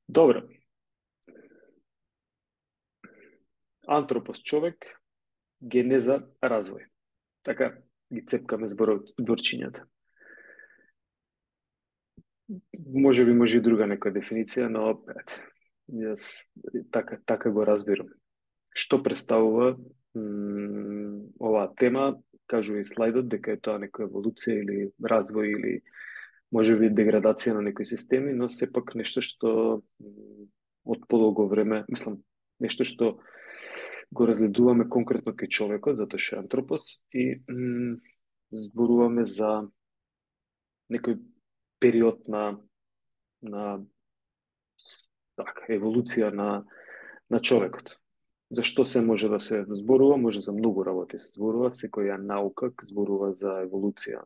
Добро. Антропос човек, генеза, развој. Така ги цепкаме зборчињата. Може и друга нека дефиниција, но јас така го разбирам. Што представува оваа тема, кажува и слайдот дека е тоа некоја еволуција или развој или можеби деградација на некои системи, но сепак нешто што од подолго време, мислам, нешто што го разгледуваме конкретно кај човекот, затоа што е антропос и зборуваме за некој период на така, еволуција на човекот. За што се може да се зборува? Може за многу работи се зборува. Секоја наука зборува за еволуција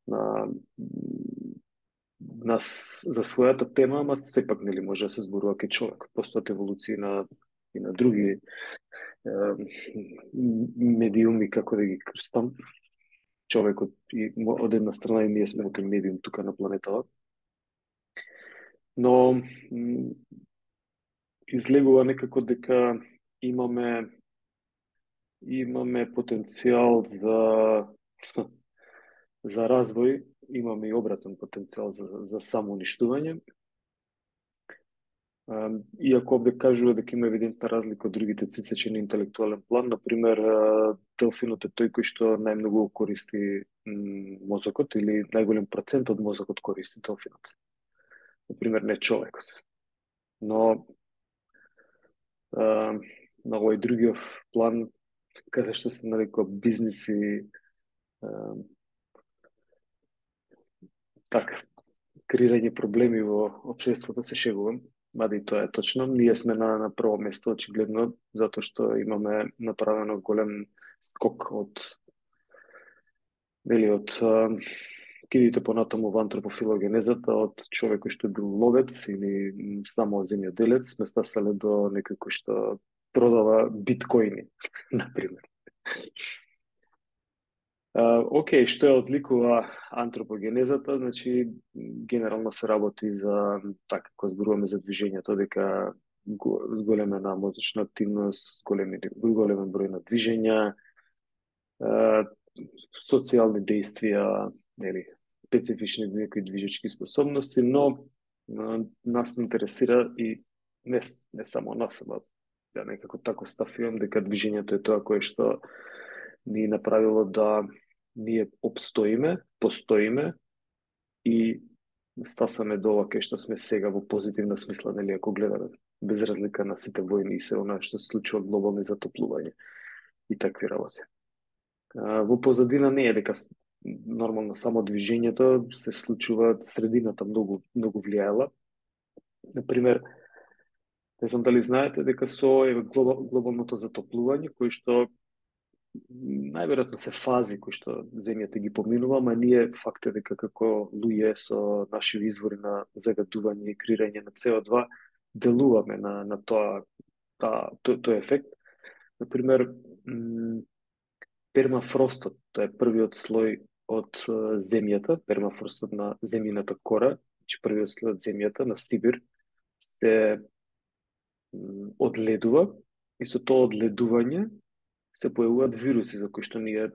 на, за својата тема, ама сепак нели може да се зборува кај човек. Постојат еволуции и на други медиуми, како да ги крстам. Човекот и од една страна и ние сме некој медиум тука на планетава. Но излегува некако дека имаме потенцијал за развој, имаме и обратен потенцијал за самоуништување. Иако овде кажува дека има евидентна разлика од другите цицачи на интелектуален план, например, делфинот е тој кој што најмногу користи мозокот или најголем процент од мозокот користи делфинот. Например, не човекот. Но на овој другиот план, каде што се нарекува бизнис и така, креирање проблеми во општеството, се шегувам, мада и тоа е точно. Ние сме на прво место, очигледно, затоа што имаме направено голем скок од ќе видите понатаму во антропофилогенезата, од човек кој што бил ловец или само земјоделец, сме стаселе до некој кој што продава биткоини, например. Океј, што ја одликува антропогенезата, значи генерално се работи за така кога зборуваме за движењето, дека зголемена мозочна активност, големен број на движења, социјални действија, нели, специфични некои движечки способности, но нас не интересира и не само нас, ама ја некако тако стафивам дека движењето е тоа кое што ни направило да ние обстоиме, постоиме и стасаме до ова кај што сме сега во позитивна смисла, нели, ако гледаме, без разлика на сите војни и се она што се случува глобално затоплување и такви работи. Во позадина не е дека нормално само движењето се случува, средината многу влијаела. Например, не знам дали знаете дека со глобалното затоплување, кој што најверојатно се фази кои што земјата ги поминува, ама ние факт е дека како луѓе со наши извори на загадување и креирање на CO2 делуваме на тој ефект. Например, пермафростот, тоа е првиот слој од земјата, пермафростот на земјината кора, значи првиот слој од земјата на Сибир се одледува и со тоа одледување се појавуваат вируси за кои што ние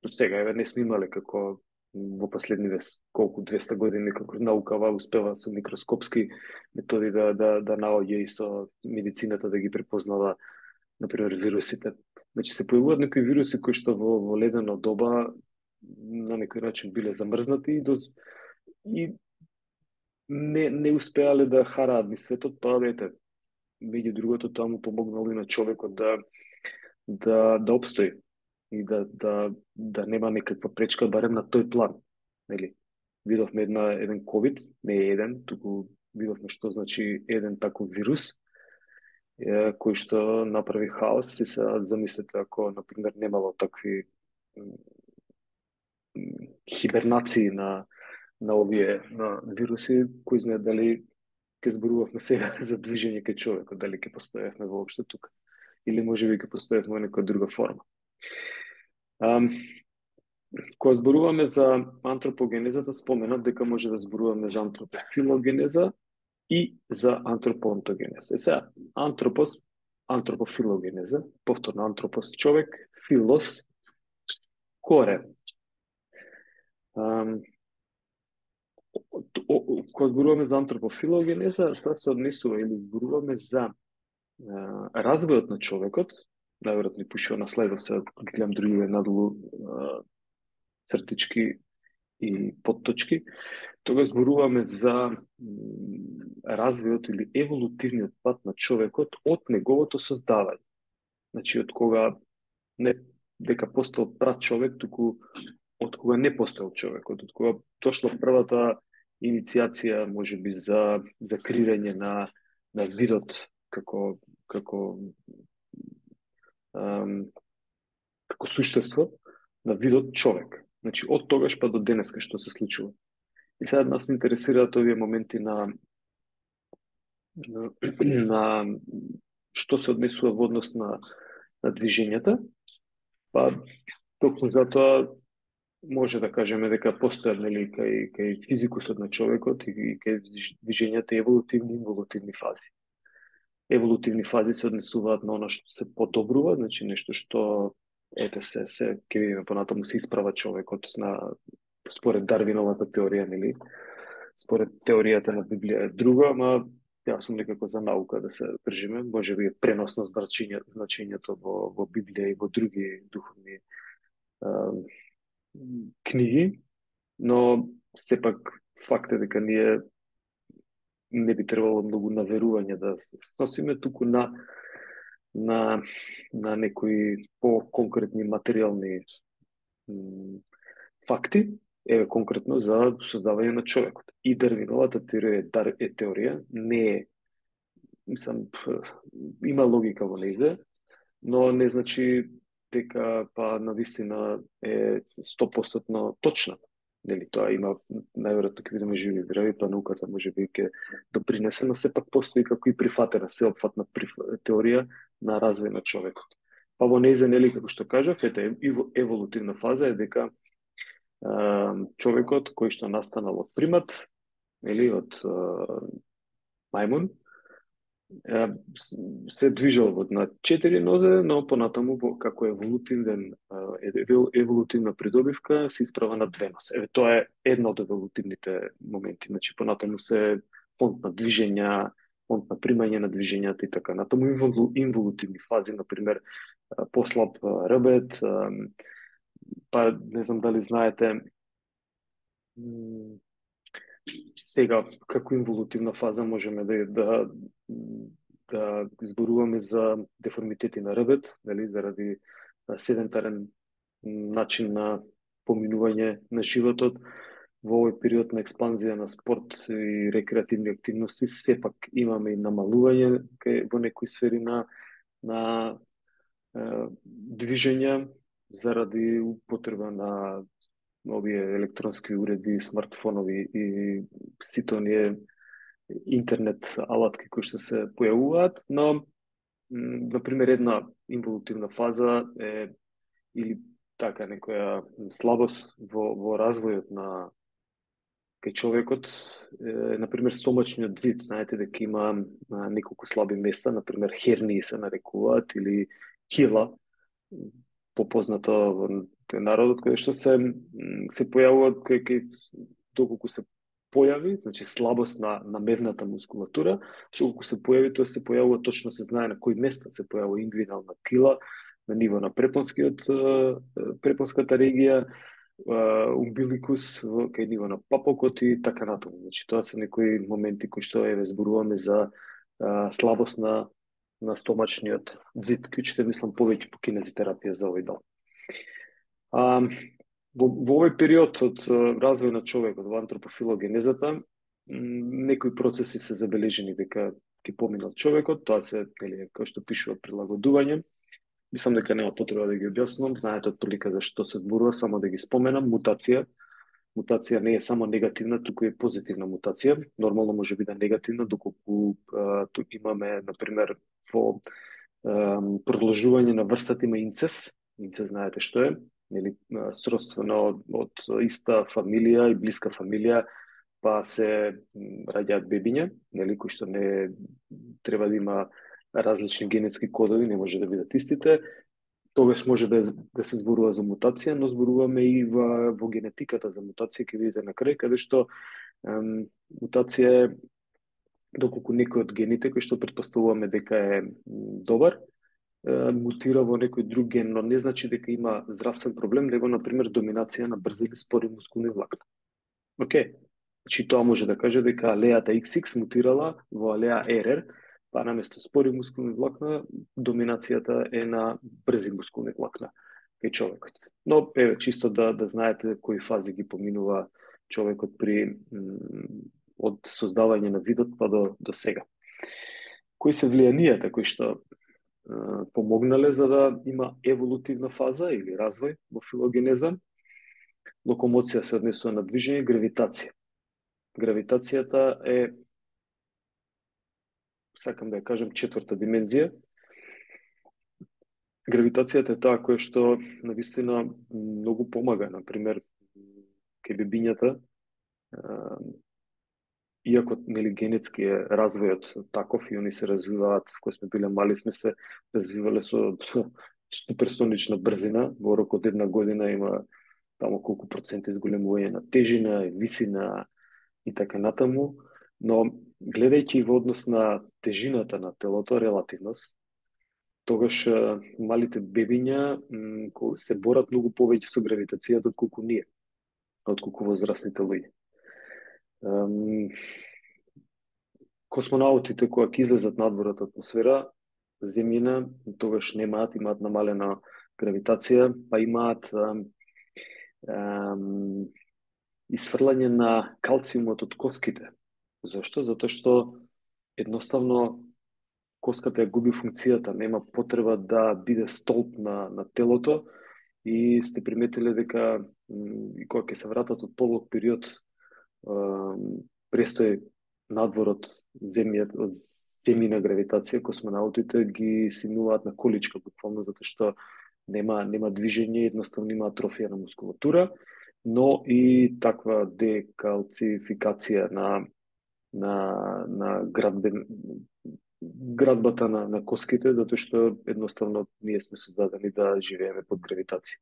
до сега не сме имале како во последниве колку 200 години како наукава успева со микроскопски методи да наоѓа и со медицината да ги препознава например вирусите. Значи се појавуваат некои вируси кои што во ледено доба на некој начин биле замрзнати и не успеале да хараат ни светот, па ете, меѓу другото тоа му помогнало и на човекот да обстои и да нема некаква пречка барем на тој план. Нели? Видовме еден ковид, не е еден, туку видовме што значи еден таков вирус кој што направи хаос и се замислете ако например немало такви хибернации на овие вируси, кои знае дали ќе зборувавме сега за движење кај човекот, дали ќе постоевме воопшто тука или може би ќе постоевме во некоја друга форма. Кога зборуваме за антропогенезата, споменав дека може да зборуваме за антропофилогенеза и за антропоонтогенеза. Сега, антропос, антропофилогенеза, повторно антропос човек, филос, корен. Кога зборуваме за антропофилогенеза, тоа се однесува или зборуваме за развојот на човекот, најверојатно пишува на слайдов, се гледам други надолу цртички и подточки, тога зборуваме за развојот или еволутивниот пат на човекот од неговото создавање. Значи, од кога не дека постал прав човек, туку од кога не постоел човекот, од кога дошла првата инициација, може би, за креирање на видот како како суштество на видот човек. Значи, од тогаш па до денеска што се случува. И сега нас не интересираат овие моменти на што се однесува во однос на движењата, па токму затоа може да кажеме дека постојат нели кај физикусот на човекот и кај движењата еволутивни и инволутивни фази. Еволутивни фази се однесуваат на она што се подобрува, значи нешто што ете се ќе видиме понатаму се исправа човекот според Дарвиновата теорија, нели? Според теоријата на Библија е друга, ама јас сум некако за наука да се држиме, може би преносно значењето во Библија и во други духовни книги, но сепак факт е дека ние не би требало многу наверување да сносиме, туку на некои по-конкретни материјални факти, еве конкретно за создавање на човекот. И Дарвиновата теорија не е, мислам, има логика во нејде, но не значи дека па навистина е 100% точна. Нели, тоа има, најверојатно ќе видиме живи здрави, па науката може би ќе допринесе, но сепак постои како и прифатена, сеопфатна теорија на развој на човекот. Па во нејзе, нели, како што кажав, ете, еволутивна фаза е дека човекот кој што настанал од примат, нели, од мајмун, се движал на 4 нозе, но понатаму како еволутивна придобивка се исправа на 2 нозе. Еве тоа е едно од еволутивните моменти, значи понатаму се фонд на движења, фонд на примање на движењата и така натаму инволутивни фази, например послаб рбет, па не знам дали знаете сега како инволутивна фаза можеме да зборуваме за деформитети на рбет, нели, заради седентарен начин на поминување на животот. Во овој период на експанзија на спорт и рекреативни активности сепак имаме и намалување во некои сфери на движења заради употреба на овие електронски уреди, смартфонови и сите оние интернет алатки кои што се појавуваат, но например една инволутивна фаза е или така некоја слабост во развојот на кај човекот, например стомачниот зид, знаете дека има неколку слаби места, например хернии се нарекуваат или кила, попознато во народот, каде што се појавуваат кај доколку се појави, значи слабост на мевната мускулатура, доколку се појави, тоа се појавува, точно се знае на кои места се појавува ингвинална кила, на ниво на препонската регија, умбиликус кај ниво на папокот и така натаму. Значи тоа се некои моменти кои што еве зборуваме за слабост на стомачниот зид. Клучите мислам повеќе по кинезитерапија за овој дел. Во овој период од развој на човекот во антропофилогенезата, некои процеси се забележени дека ќе поминал човекот, тоа се, нели, како што пишува, прилагодување. Мислам дека нема потреба да ги објаснувам, знаете отприлика за што се зборува, само да ги споменам. Мутација. Мутација не е само негативна, туку е позитивна мутација. Нормално може би да негативна, доколку имаме, например, во продолжување на врстата има инцес. Инцес знаете што е. нели, сродствено од иста фамилија и блиска фамилија, па се раѓаат бебиња, нели, кои што не треба да има различни генетски кодови, не може да бидат истите. Тогаш може да се зборува за мутација, но зборуваме и во генетиката за мутација, ќе видите на крај, каде што мутација е доколку некој од гените кој што претпоставуваме дека е добар, мутира во некој друг ген, но не значи дека има здравствен проблем, него например доминација на брзи или спори мускулни влакна. Океј. Значи тоа може да каже дека алејата XX мутирала во алеја RR, па наместо спори мускулни влакна, доминацијата е на брзи мускулни влакна кај човекот. Но еве чисто да знаете кои фази ги поминува човекот при од создавање на видот па до сега. Кои се влијанијата кои што помогнале за да има еволутивна фаза или развој во филогенеза? Локомоција се однесува на движење, гравитација. Гравитацијата е, сакам да ја кажам, четврта димензија. Гравитацијата е таа која што навистина многу помага, например, кај бебињата, иако нели генетски е развојот таков и они се развиваат, кога сме биле мали сме се развивале со суперсонична брзина, во рок од една година има тамо колку проценти изголемување на тежина, висина и така натаму, но гледајќи во однос на тежината на телото, релативност, тогаш малите бебиња се борат многу повеќе со гравитацијата отколку ние, отколку возрастните луѓе. Космонаутите кога ќе излезат надвор од атмосфера, земјина, тогаш имаат намалена гравитација, па имаат исфрлање на калциумот од коските. Зошто? Затоа што едноставно коската ја губи функцијата, нема потреба да биде столб на телото и сте приметиле дека и кога ќе се вратат од полог период престои надвор од земјина гравитација, космонаутите ги симнуваат на количка буквално затоа што нема движење, едноставно има атрофија на мускулатура, но и таква декалцификација на градбата на коските, затоа што едноставно ние сме создадени да живееме под гравитација.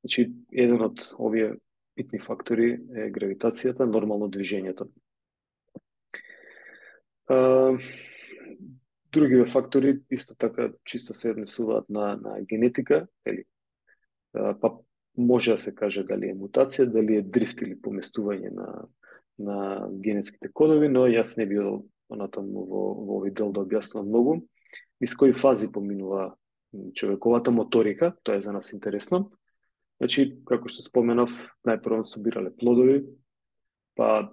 Значи, еден од овие битни фактори е гравитацијата, нормално движењето. Другиве фактори исто така чисто се однесуваат на генетика, па може да се каже дали е мутација, дали е дрифт или поместување на генетските кодови, но јас не бидел понатаму во овој дел да објаснувам многу. Низ кои фази поминува човековата моторика, тоа е за нас интересно. Значи, како што споменав, најпрво собирале плодови, па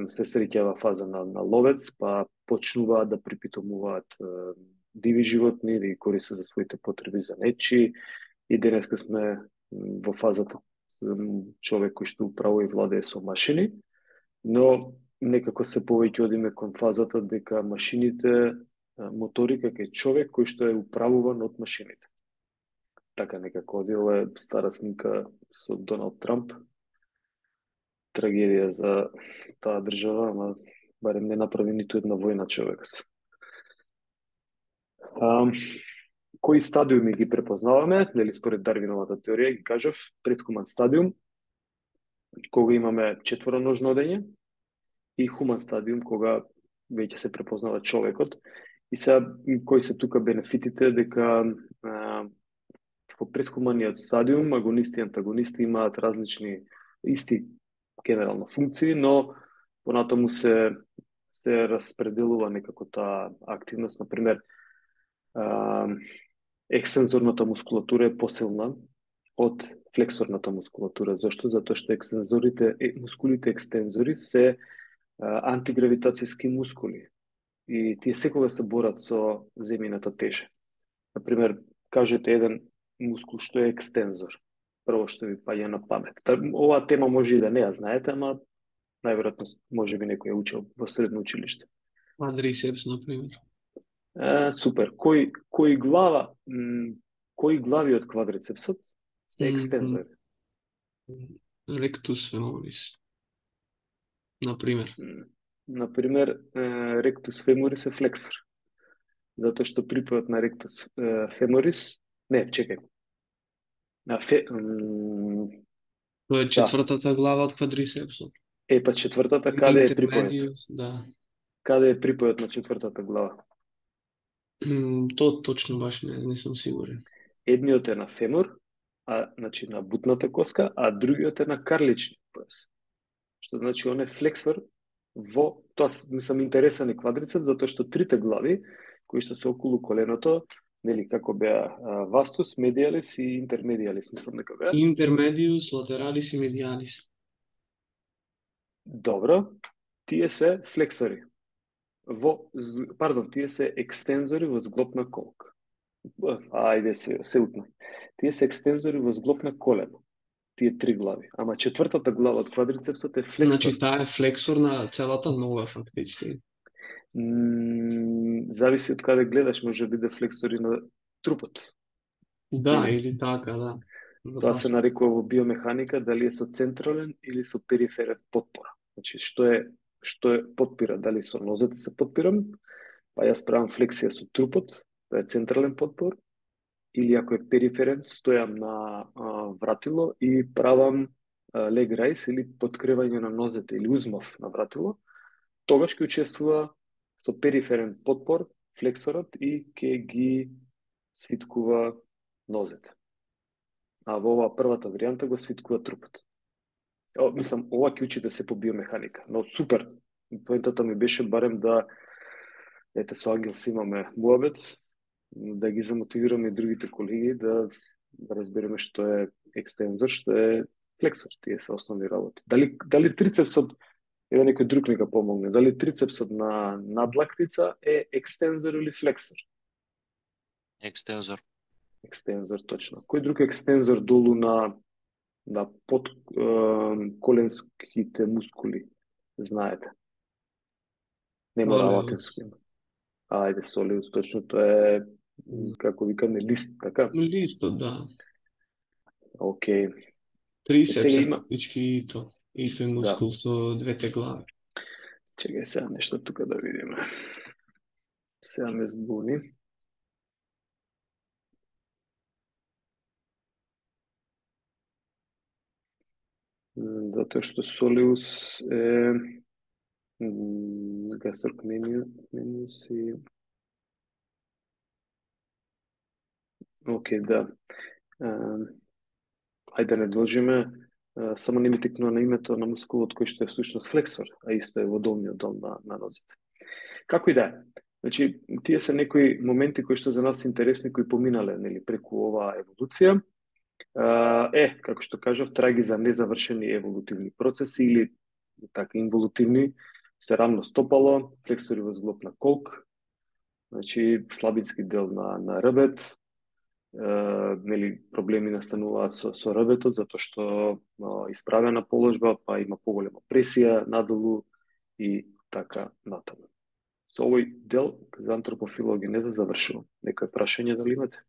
се среќава фаза на ловец, па почнуваат да припитомуваат диви животни, да ги користат за своите потреби за нечи, и денеска сме во фазата човек кој што управува и владее со машини, но некако се повеќе одиме кон фазата дека машините, моторика кај човек кој што е управуван од машините. Така некако оди, ова е стара снимка со Доналд Трамп. Трагедија за таа држава, ама барем не направи ниту една војна човекот. Кои стадиуми ги препознаваме, нели според Дарвиновата теорија, ги кажав, предхуман стадиум, кога имаме четвороножно одење, и хуман стадиум, кога веќе се препознава човекот. И сега, кои се тука бенефитите, дека во предхуманиот стадиум агонисти и антагонисти имаат различни, исти генерално функции, но понатаму се распределува некако таа активност. Например, ексензорната мускулатура е посилна од флексорната мускулатура. Зошто? Затоа што мускулите екстензори се антигравитацијски мускули и тие секогаш се борат со земјината тежа. Например, кажете еден мускул што е екстензор, прво што ви паѓа на памет. Оваа тема може и да не ја знаете, ама најверојатно може би некој ја учил во средно училиште. Квадрицепс, например. Супер. Кои глави од квадрицепсот се екстензори. Rectus femoris, например. Например, ректус феморис е флексор, затоа што припојот на ректус феморис, не, чекај, на Тоа е да, четвртата глава од квадрицепсот. па четвртата каде е припојот? Интермедиус, да. Каде е припојот на четвртата глава? Тоа точно баш не сум сигурен. Едниот е на фемор, значи на бутната коска, а другиот е на карличниот појас. Што значи он е флексор во тоа, мислам, интересен е квадрицеп затоа што трите глави кои што се околу коленото, нели како беа вастус, медиалис и интермедиалис, мислам дека беа. Интермедиус, латералис и медиалис. Добро, тие се флексори. Тие се екстензори во зглоб на колк. Ајде се утна. Тие се екстензори во зглоб на колено. Тие три глави. Ама четвртата глава од квадрицепсот е флексор. Значи таа е флексор на целата нога фактички. Зависи од каде гледаш, може да биде флексори на трупот. Да, или така, да. Тоа се нарекува во биомеханика дали е со централен или со периферен подпор. Значи, што е подпира, дали со нозете се подпирам, па јас правам флексија со трупот, тоа е централен подпор, или ако е периферен, стојам на вратило и правам leg raise или подкревање на нозете или узмав на вратило, тогаш ќе учествува со периферен подпор флексорот и ќе ги свиткува нозете. А во оваа првата варијанта го свиткува трупот. Мислам, ова ќе учите се по биомеханика, но супер. Поентата ми беше барем да, ете, со Ангелс имаме муабет, да ги замотивираме и другите колеги да разбереме што е екстензор, што е флексор, тие се основни работи. Дали трицепсот, еве некој друг нека помогне, дали трицепсот на надлактица е екстензор или флексор? Екстензор. Екстензор, точно. Кој друг екстензор долу на под коленските мускули, знаете? Не мора латински. Ајде, солиус, точно, тоа е, како викаме, лист, така? Листот, да. Океј. Трицепс Сега е има... фактички ито. Ито е мускул со двете глави. Чекај сега нешто тука да видиме. Сега ме збуни. Затоа што солиус е гастрокмениус и... Океј, да. Ајде да не должиме, само не ми текнува на името на мускулот кој што е всушност флексор, а исто е во долниот дел на нозите. Како и да е. Значи, тие се некои моменти кои што за нас се интересни, кои поминале, нели, преку оваа еволуција. Како што кажав, траги за незавршени еволутивни процеси или така инволутивни, се рамно стопало, флексори во зглоб на колк, значи слабински дел на рбет, нели, проблеми настануваат со рбетот затоа што исправена положба, па има поголема пресија надолу и така натаму. Со овој дел за антропофилогенеза завршувам. Некој прашање дали имате?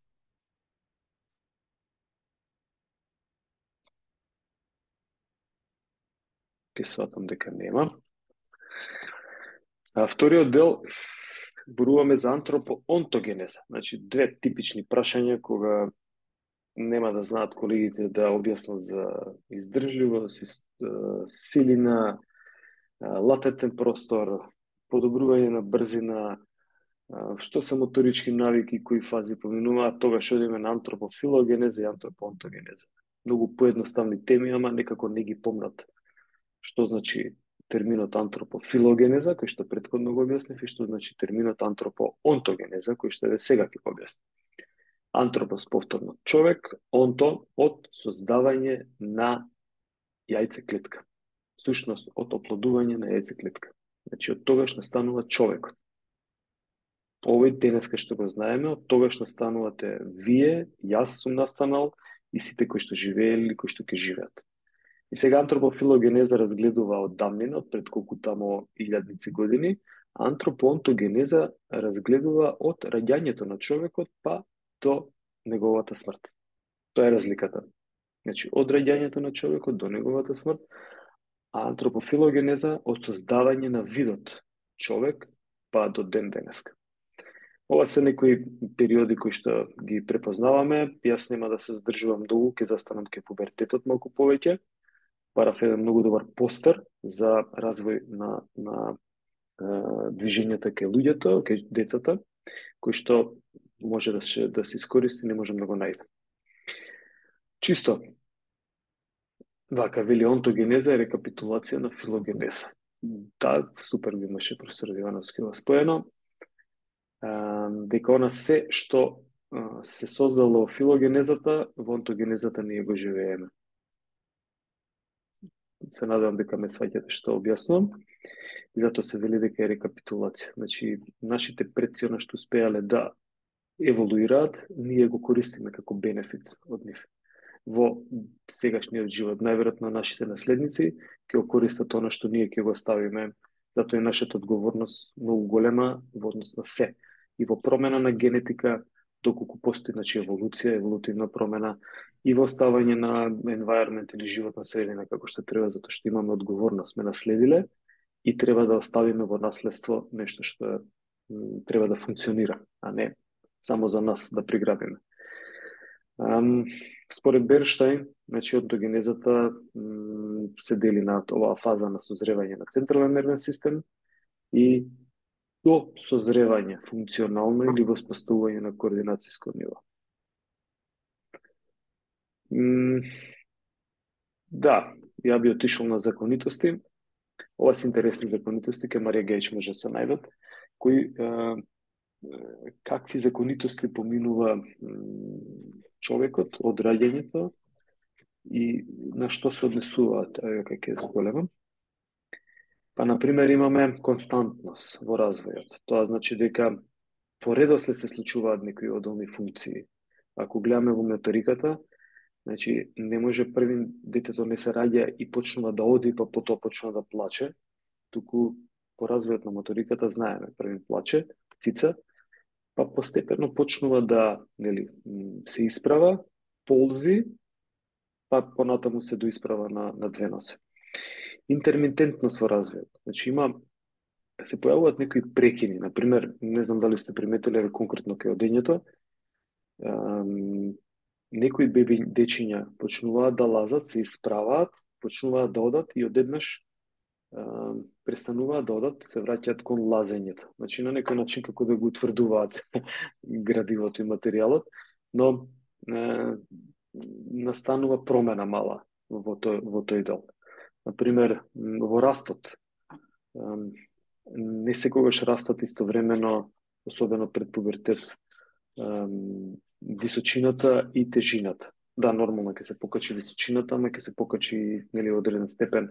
Ке сватам дека нема. Вториот дел зборуваме за антропоонтогенеза. Значи, две типични прашања кога нема да знаат колегите да објаснат за издржливост, силина, латентен простор, подобрување на брзина, што се моторички навики, кои фази поминуваат, тогаш одиме на антропофилогенеза и антропоонтогенеза. Многу поедноставни теми, ама некако не ги помнат што значи терминот антропофилогенеза, кој што претходно го објаснив, и што значи терминот антропоонтогенеза, кој што е сега ќе го објаснив. Антропос повторно човек, онто од создавање на јајцеклетка. Сушност од оплодување на јајцеклетка. Значи од тогаш настанува човекот. Овој денеска што го знаеме, од тогаш настанувате вие, јас сум настанал и сите кои што живееле или кои што ќе живеат. И сега антропофилогенеза разгледува од давнина, од пред колку тамо илјадници години, а антропоонтогенеза разгледува од раѓањето на човекот па до неговата смрт. Тоа е разликата. Значи, од раѓањето на човекот до неговата смрт, а антропофилогенеза од создавање на видот човек па до ден денеска. Ова се некои периоди кои што ги препознаваме. Јас нема да се задржувам долго, ќе застанам ке пубертетот малку повеќе. Парав еден многу добар постер за развој на движењата ке луѓето, ке децата, кој што може да се искористи, не можам да го најдам. Чисто, вака, вели онтогенеза е рекапитулација на филогенеза. Да, супер го имаше професор Ивановски споено. Дека она се што се создало во филогенезата, во онтогенезата ние го живееме. Се надевам дека ме сваќате што објаснувам. И затоа се вели дека е рекапитулација. Значи, нашите предци она што успеале да еволуираат, ние го користиме како бенефит од нив. Во сегашниот живот, најверојатно нашите наследници ќе го користат она што ние ќе го ставиме, затоа е нашата одговорност многу голема во однос на се. И во промена на генетика, доколку постои еволуција, еволутивна промена, и во оставање на environment или животна средина како што треба, затоа што имаме одговорност, сме наследиле и треба да оставиме во наследство нешто што треба да функционира, а не само за нас да приграбиме. Според Бернштайн, значи онтогенезата се дели на оваа фаза на созревање на централен нервен систем и до созревање функционално или воспоставување на координацијско ниво. Да, ја би отишол на законитости. Ова се интересни законитости, ке Марија Гејч може да се најдат, кои какви законитости поминува човекот од раѓањето и на што се однесуваат, кај ќе зголемам. Па, например, имаме константност во развојот. Тоа значи дека по редослед се случуваат некои одолни функции. Ако гледаме во моториката, значи не може први детето не се раѓа и почнува да оди, па потоа почнува да плаче, туку по развојот на моториката знаеме, први плаче, цица, па постепено почнува да, се исправа, ползи, па понатаму се доисправа на две носе. Интермитентност во развојот. Значи се појавуваат некои прекини, например, не знам дали сте приметиле конкретно кај одењето, некои беби дечиња почнуваат да лазат, се исправаат, почнуваат да одат и одеднаш престануваат да одат, се враќаат кон лазењето. Значи на некој начин како да го утврдуваат градивото и материјалот, но настанува промена мала во тој дел. Например, во растот, не секогаш растат истовремено, особено пред пубертет, височината и тежината. Да, нормално ќе се покачи височината, ама ќе се покачи одреден степен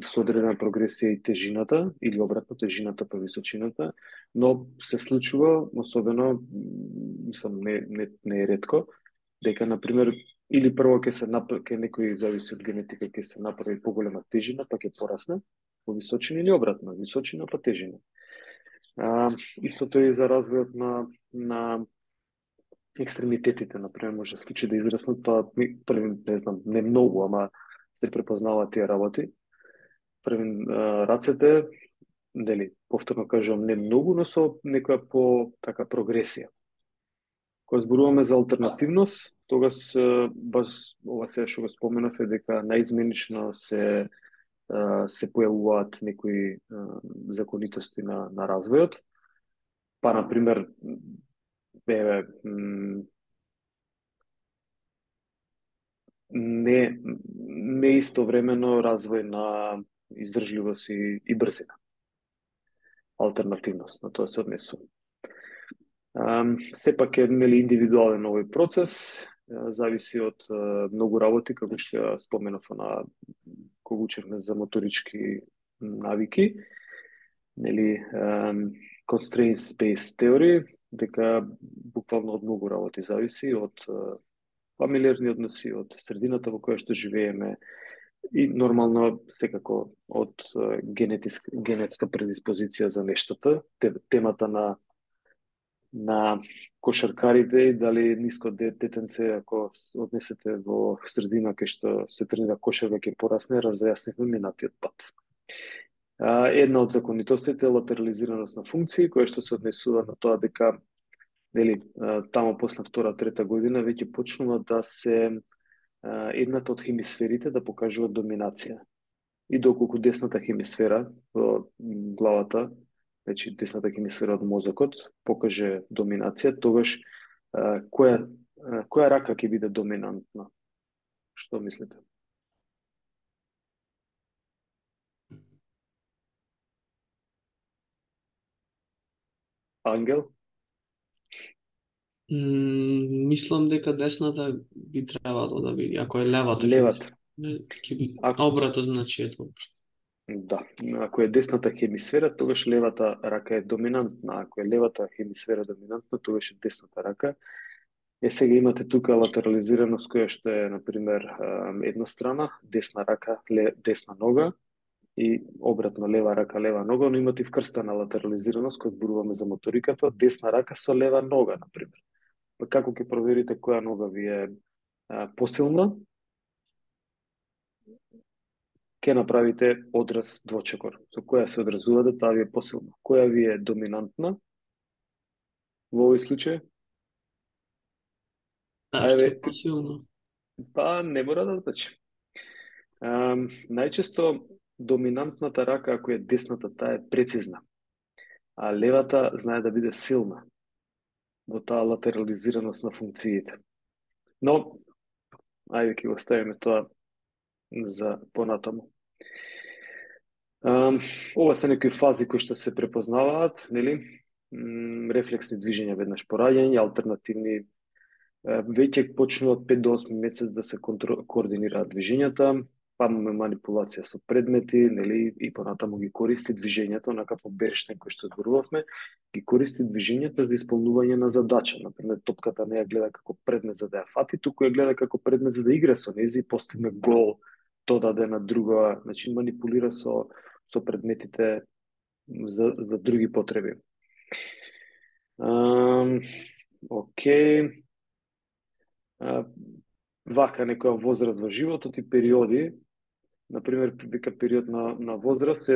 со одредена прогресија и тежината, или обратно тежината па височината, но се случува, особено, мислам, не е ретко, дека, например, или прво ќе некој зависи од генетика, ќе се направи поголема тежина, па ќе порасне во височина, или обратно, височина па тежина. Истото е и за развојот на екстремитетите, например, може да случи да израснат, тоа не знам, не многу, ама се препознаваат тие работи. Први рацете, повторно кажувам, не многу, но со некоја така прогресија. Кога зборуваме за алтернативност, тогаш баш ова сега што го споменав е дека наизменично се појавуваат некои законитости на развојот. Па, например, не истовремено развој на издржливост и брзина. Алтернативност, на тоа се однесува. Сепак е индивидуален овој процес, зависи од многу работи, како што ја споменав кога учевме за моторички навики, constraint-based theory, дека буквално од многу работи зависи, од фамилиарни односи, од средината во која што живееме и нормално секако од генетска предиспозиција за нештото. Темата на на кошаркарите и дали ниско детенце, ако однесете во средина кај што се тренира кошарка ќе порасне, разјаснивме минатиот пат. Една од законитостите е латерализираност на функции, која што се однесува на тоа дека нели, тамо после втора, трета година веќе почнува да се едната од хемисферите да покажува доминација. И доколку десната хемисфера во главата, значи десната хемисфера од мозокот, покаже доминација, тогаш која рака ќе биде доминантна? Што мислите? Ангел? Мислам дека десната би требало да биде, ако е левата. Левата. Ќе би... Ако- Обрато значи е добро. Да, ако е десната хемисфера, тогаш левата рака е доминантна. Ако е левата хемисфера доминантна, тогаш е десната рака. Сега имате тука латерализираност која што е, например, еднострана, десна рака, десна нога и обратно лева рака, лева нога, но имате и вкрстана латерализираност која зборуваме за моториката, десна рака со лева нога, например. Па како ќе проверите која нога ви е посилна? Ќе направите одраз двочекор, со која се одразува да таа ви е посилна. Која ви е доминантна во овој случај? Да, што е Ајде, посилно. па не мора да значи. Најчесто доминантната рака, ако е десната, таа е прецизна, а левата знае да биде силна во таа латерализираност на функциите. Но, ајде ќе го ставиме тоа за понатаму. Ова се некои фази кои што се препознаваат, нели? Рефлексни движења веднаш по раѓање, алтернативни веќе почнуваат 5 до 8 месец да се координираат движењата, па манипулација со предмети, нели, и понатаму ги користи движењето, онака по Берштейн кој што зборувавме, ги користи движењата за исполнување на задача. Например, топката не ја гледа како предмет за да ја фати, туку ја гледа како предмет за да игра со нејзи и постигне гол, додаде на друга, значи манипулира со предметите за други потреби. Океј. Вака некоја возраст во животот и периоди, например, вика период на возраст е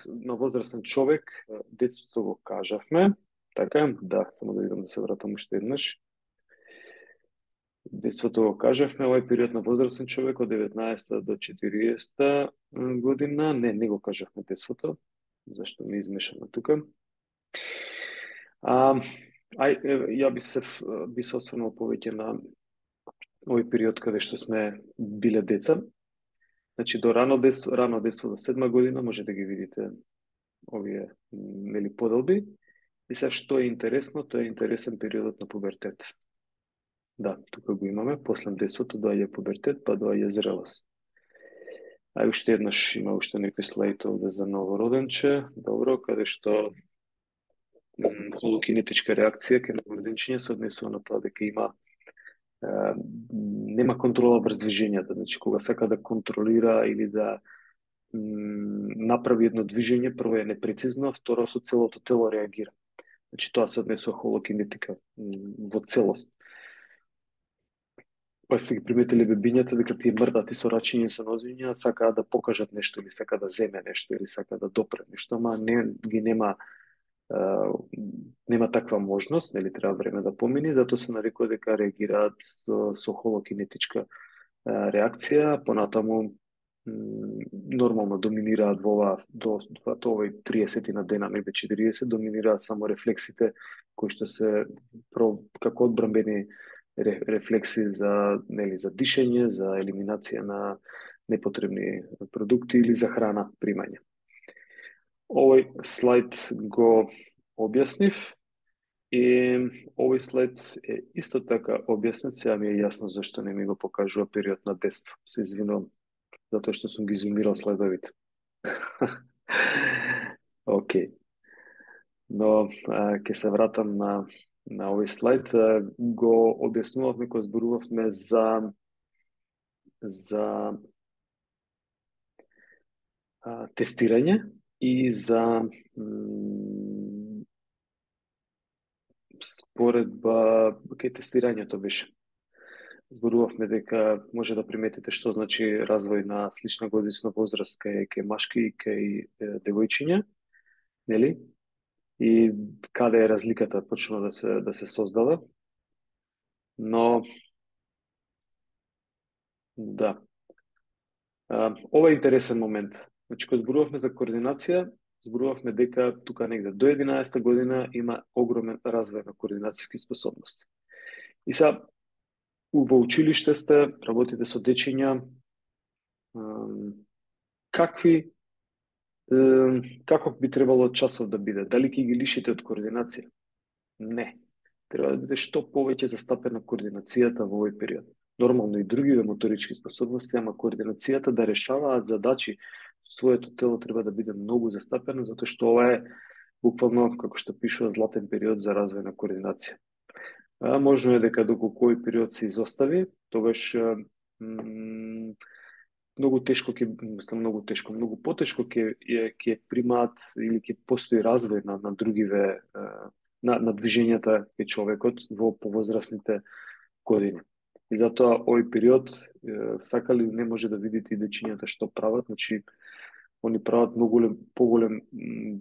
на возрастен човек, детството го кажавме, така, да, само да видам да се вратам уште еднаш. Детството го кажавме, овој период на возрастен човек од 19 до 40 година, не го кажавме детството, зашто ми измешано тука. Ја би се осврнал повеќе на овој период каде што сме биле деца. Значи до рано детство до 7 година може да ги видите овие нели поделби. И сега што е интересно, тоа е интересен периодот на пубертет. Да, тука го имаме, после детството доаѓа пубертет, па доаѓа зрелост. Уште еднаш има уште некој слайд овде за новороденче, добро, каде што холокинетичка реакција кај новороденчиња се однесува на тоа дека нема контрола врз движењата, значи кога сака да контролира или да направи едно движење, прво е непрецизно, а второ со целото тело реагира. Значи тоа се однесува холокинетика во целост. Па сте ги приметили бебињата дека тие мрдати со рачиња и со нозиња, сакаат да покажат нешто или сака да земе нешто или сака да допре нешто, ама нема таква можност, нели треба време да помине, затоа се нарекува дека реагираат со холокинетичка реакција, понатаму нормално доминираат во до овој 30 на дена, негде 40, доминираат само рефлексите кои што се како одбранбени рефлекси за дишење, за елиминација на непотребни продукти или за храна примање. Овој слайд го објаснив и овој слайд е исто така објаснет, сега ми е јасно зашто не ми го покажува период на детство. Се извинувам, затоа што сум ги зумирал слайдовите. Океј. Но ќе се вратам на овој слайд. Го објаснувавме кога зборувавме за тестирање и за споредба кај тестирањето беше. Зборувавме дека може да приметите што значи развој на слична годишна возраст кај машки и кај девојчиња, нели? И каде е разликата почнува да се создава. Но да. Ова е интересен момент. Значи, кога зборувавме за координација, зборувавме дека тука негде до 11 година има огромен развој на координацијски способности. И сега, во училиште сте, работите со дечиња, каков би требало часов да биде? Дали ќе ги лишите од координација? Не. Треба да биде што повеќе застапена координацијата во овој период. Нормално и другиве моторички способности, ама координацијата да решаваат задачи своето тело треба да биде многу застапена, затоа што ова е буквално, како што пишува, златен период за развој на координација. Можно е дека доколку овој период се изостави, тогаш многу потешко ќе примаат или ќе постои развој на другиве на движењата кај човекот во повозрасните години. И затоа овој период, сакали не може да видите и дечињата што прават, значи они прават поголем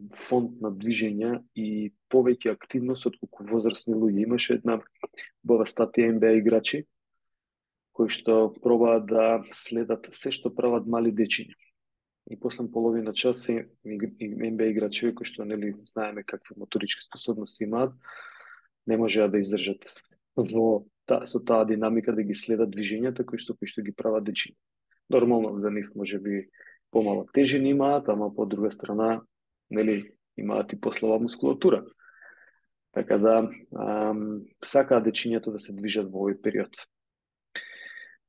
фонд на движења и повеќе активност од колку возрастни луѓе. Имаше една бова статија NBA играчи кои што пробаат да следат се што прават мали дечиња. И после половина час NBA играчи кои што нели знаеме какви моторички способности имаат, не можеа да издржат со таа динамика да ги следат движењата кои што ги прават дечиња. Нормално за нив можеби помало тежини имаат, ама по друга страна нели имаат и послова мускулатура. Така да сакаат дечињата да се движат во овој период.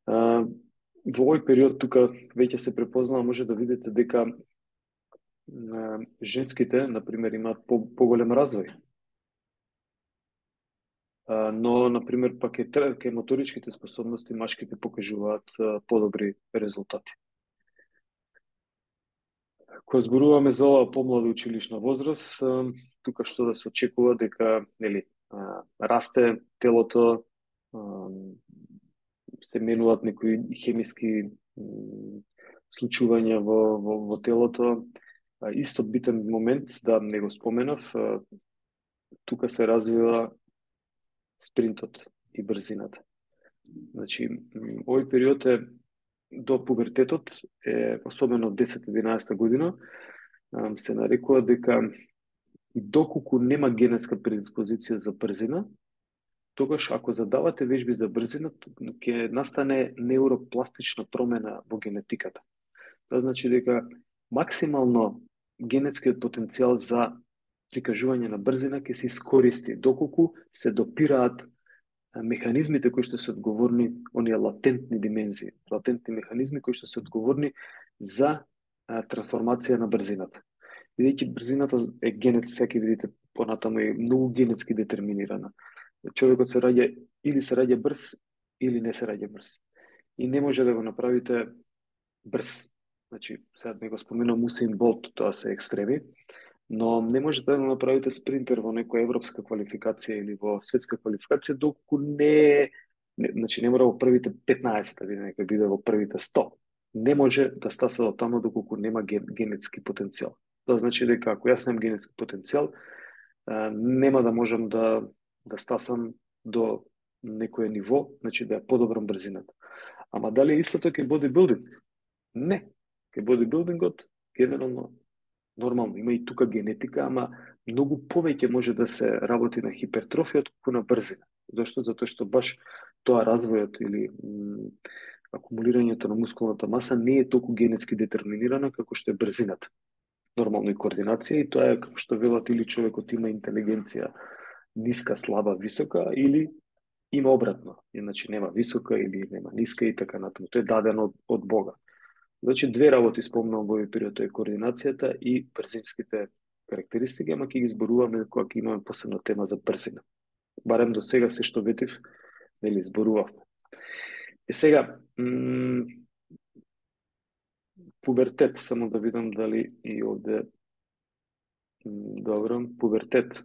Во овој период тука веќе се препознава, може да видите дека женските, например, имаат поголем развој. Но, например, пак кај моторичките способности машките покажуваат подобри резултати. Кога зборуваме за оваа помлада училишна возраст, тука што да се очекува дека нели расте телото, се менуваат некои хемиски случувања во телото. Исто битен момент, да не го споменав, тука се развива спринтот и брзината. Значи, овој период е до пубертетот, особено 10-11 година, се нарекува дека доколку нема генетска предиспозиција за брзина, тогаш ако задавате вежби за брзина, ќе настане неуропластична промена во генетиката. Тоа значи дека максимално генетскиот потенцијал за прикажување на брзина ќе се искористи доколку се допираат механизмите кои што се одговорни, оние латентни димензии, латентни механизми кои што се одговорни за трансформација на брзината. Бидејќи брзината е генетски, ќе видите понатаму е многу генетски детерминирана. Човекот се раѓа брз или не се раѓа брз. И не може да го направите брз. Значи, сега не го споменам Усейн Болт, тоа се екстреми, но не можете да направите спринтер во некоја европска квалификација или во светска квалификација доколку значи не мора во првите 15 да биде, нека биде во првите 100. Не може да стаса до таму доколку нема генетски потенцијал. Тоа значи дека ако јас немам генетски потенцијал, нема да можам да стасам до некој ниво, значи да ја подобрам брзината. Ама дали е истото кај бодибилдинг? Не. Кај бодибилдингот генерално нормално има и тука генетика, ама многу повеќе може да се работи на хипертрофија отколку на брзина. Зошто? Затоа што баш тоа развојот или акумулирањето на мускулната маса не е толку генетски детерминирана како што е брзината. Нормално и координација, и тоа е како што велат или човекот има интелигенција ниска, слаба, висока, или има обратно. Иначе нема висока или нема ниска и така натаму. Тоа е дадено од Бога. Значи, две работи спомнам во овој период, тоа е координацијата и брзинските карактеристики, ама ќе ги зборуваме кога ќе имаме посебна тема за брзина. Барем до сега се што ветив, нели зборувавме. И сега, пубертет, само да видам дали и овде добро, пубертет.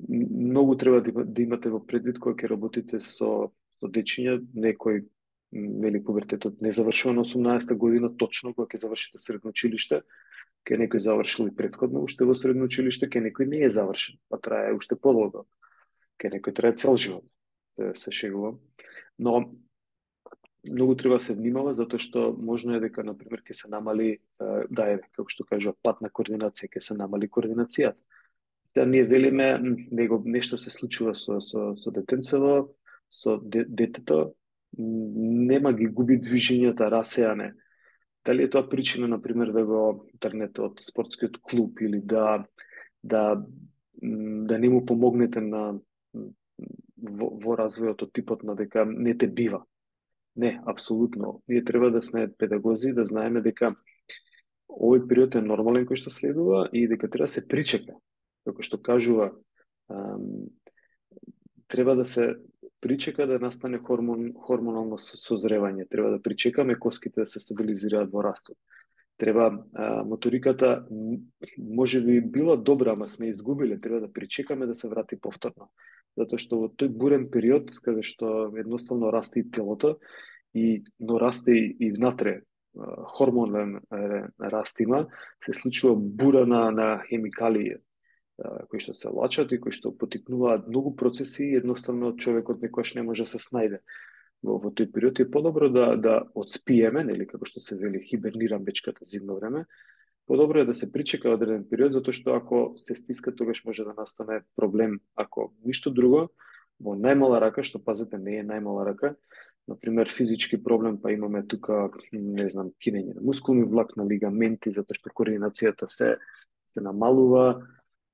Многу треба да имате во предвид кога ќе работите со дечиња, некој нели пубертетот не завршува на 18 година точно кога ќе завршите средно училиште, ке некој завршил и претходно уште во средно училиште, ке некој не е завршен, па трае уште подолго. Ке некој трае цел живот. Се шегувам. Но многу треба да се внимава затоа што можно е дека на пример ќе се намали како што кажува патна координација, ќе се намали координацијата. Да ние велиме нешто се случува со детенцево, со детето, нема ги губи движењата, расеане. Дали е тоа причина, например, да го тргнете од спортскиот клуб или да не му помогнете во развојот од типот на дека не те бива. Не, апсолутно. Ние треба да сме педагози, да знаеме дека овој период е нормален кој што следува и дека треба да се причека. Како што кажува, треба да се причека да настане хормонално созревање. Треба да причекаме коските да се стабилизираат во растот. Треба моториката може би била добра, ама сме изгубиле. Треба да причекаме да се врати повторно. Затоа што во тој бурен период, каде што едноставно расте и телото, но расте и внатре хормонен раст има, се случува бура на хемикалии кои што се лачат и кои што потикнуваат многу процеси и едноставно човекот некојаш не може да се снајде во тој период. И подобро да отспиеме, нели, како што се вели, хибернирам бечката зимно време, подобро е да се причека одреден период, затоа што ако се стиска, тогаш може да настане проблем. Ако ништо друго, во најмала рака, што пазете не е најмала рака, например физички проблем, па имаме тука, не знам, кинење на мускулни влакна, лигаменти, затоа што координацијата се намалува.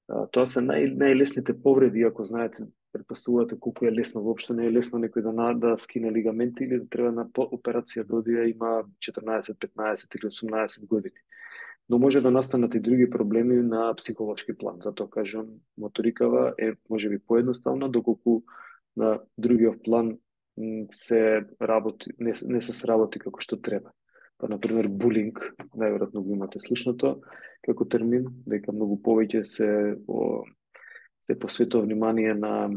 Тоа се најлесните повреди, ако знаете, предпоставувате колку е лесно, воопшто не е лесно некој да скине лигаменти или да треба на операција да оди, има 14, 15 или 18 години. Но може да настанат и други проблеми на психолошки план. Затоа кажам, моторикава е можеби поедноставна, доколку на другиот план се работи, не се сработи како што треба. Па, например, булинг, најверојатно го имате слушнато како термин, дека многу повеќе се посветува внимание на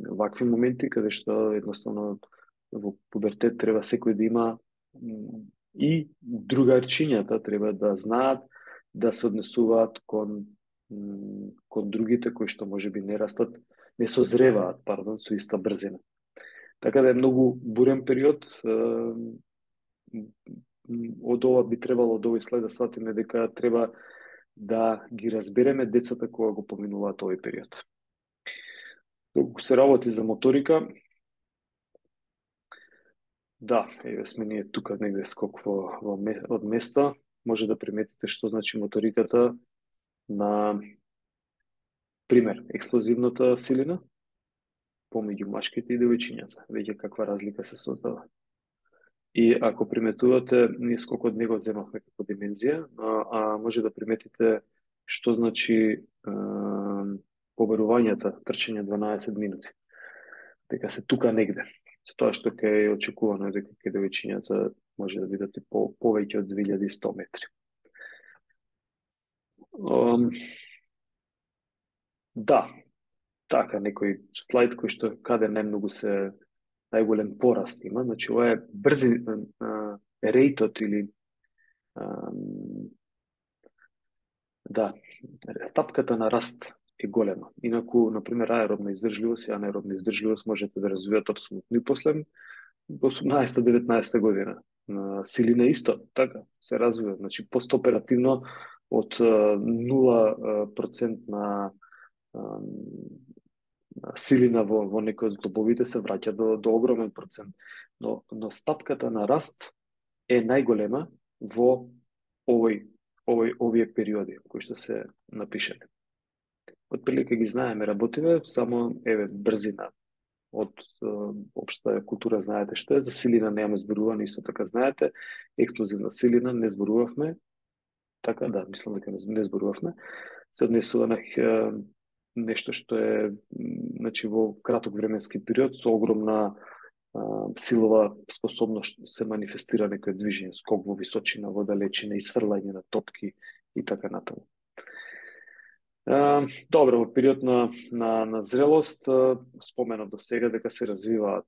вакви моменти, каде што едноставно во пубертет треба секој да има и другарчињата треба да знаат да се однесуваат кон другите кои што можеби не созреваат, со иста брзина. Така да е многу бурен период. Од ова би требало, од овој слайд да сватиме дека треба да ги разбереме децата кога го поминуваат овој период. Доколку се работи за моторика, да, еве сме ние тука негде скок од место, може да приметите што значи моториката на пример, експлозивната силина помеѓу машките и девојчињата, веќе каква разлика се создава. И ако приметувате, ние скокот не го земавме како димензија, а може да приметите што значи побарувањата, трчање 12 минути. Дека се тука негде. Со тоа што е очекувано дека кај девојчињата може да бидат и повеќе од 2100 метри. Да, така некој слайд кој што каде најголем пораст има, значи ова е брзи рейтот или тапката на раст е голема. Инаку, например, аеробна издржливост и анаеробна издржливост можете да развијат апсолутно и после 18-19 година. Силина исто, така, се развива. Значи, постоперативно од 0% на силина во некој од зглобовите се враќа до огромен процент. Но стапката на раст е најголема во овие периоди кои што се напишани. Отприлика ги знаеме, работиме, само брзина од општа култура знаете што е, за силина немаме зборувано, исто така знаете, експлозивна силина не зборувавме, така да, мислам дека не зборувавме, се однесува на нешто што е значи во краток временски период со огромна силова способност се манифестира некој движење, скок во височина, во далечина, изфрлање на топки и така натаму. Добро, во период на зрелост, споменав до сега дека се развиваат,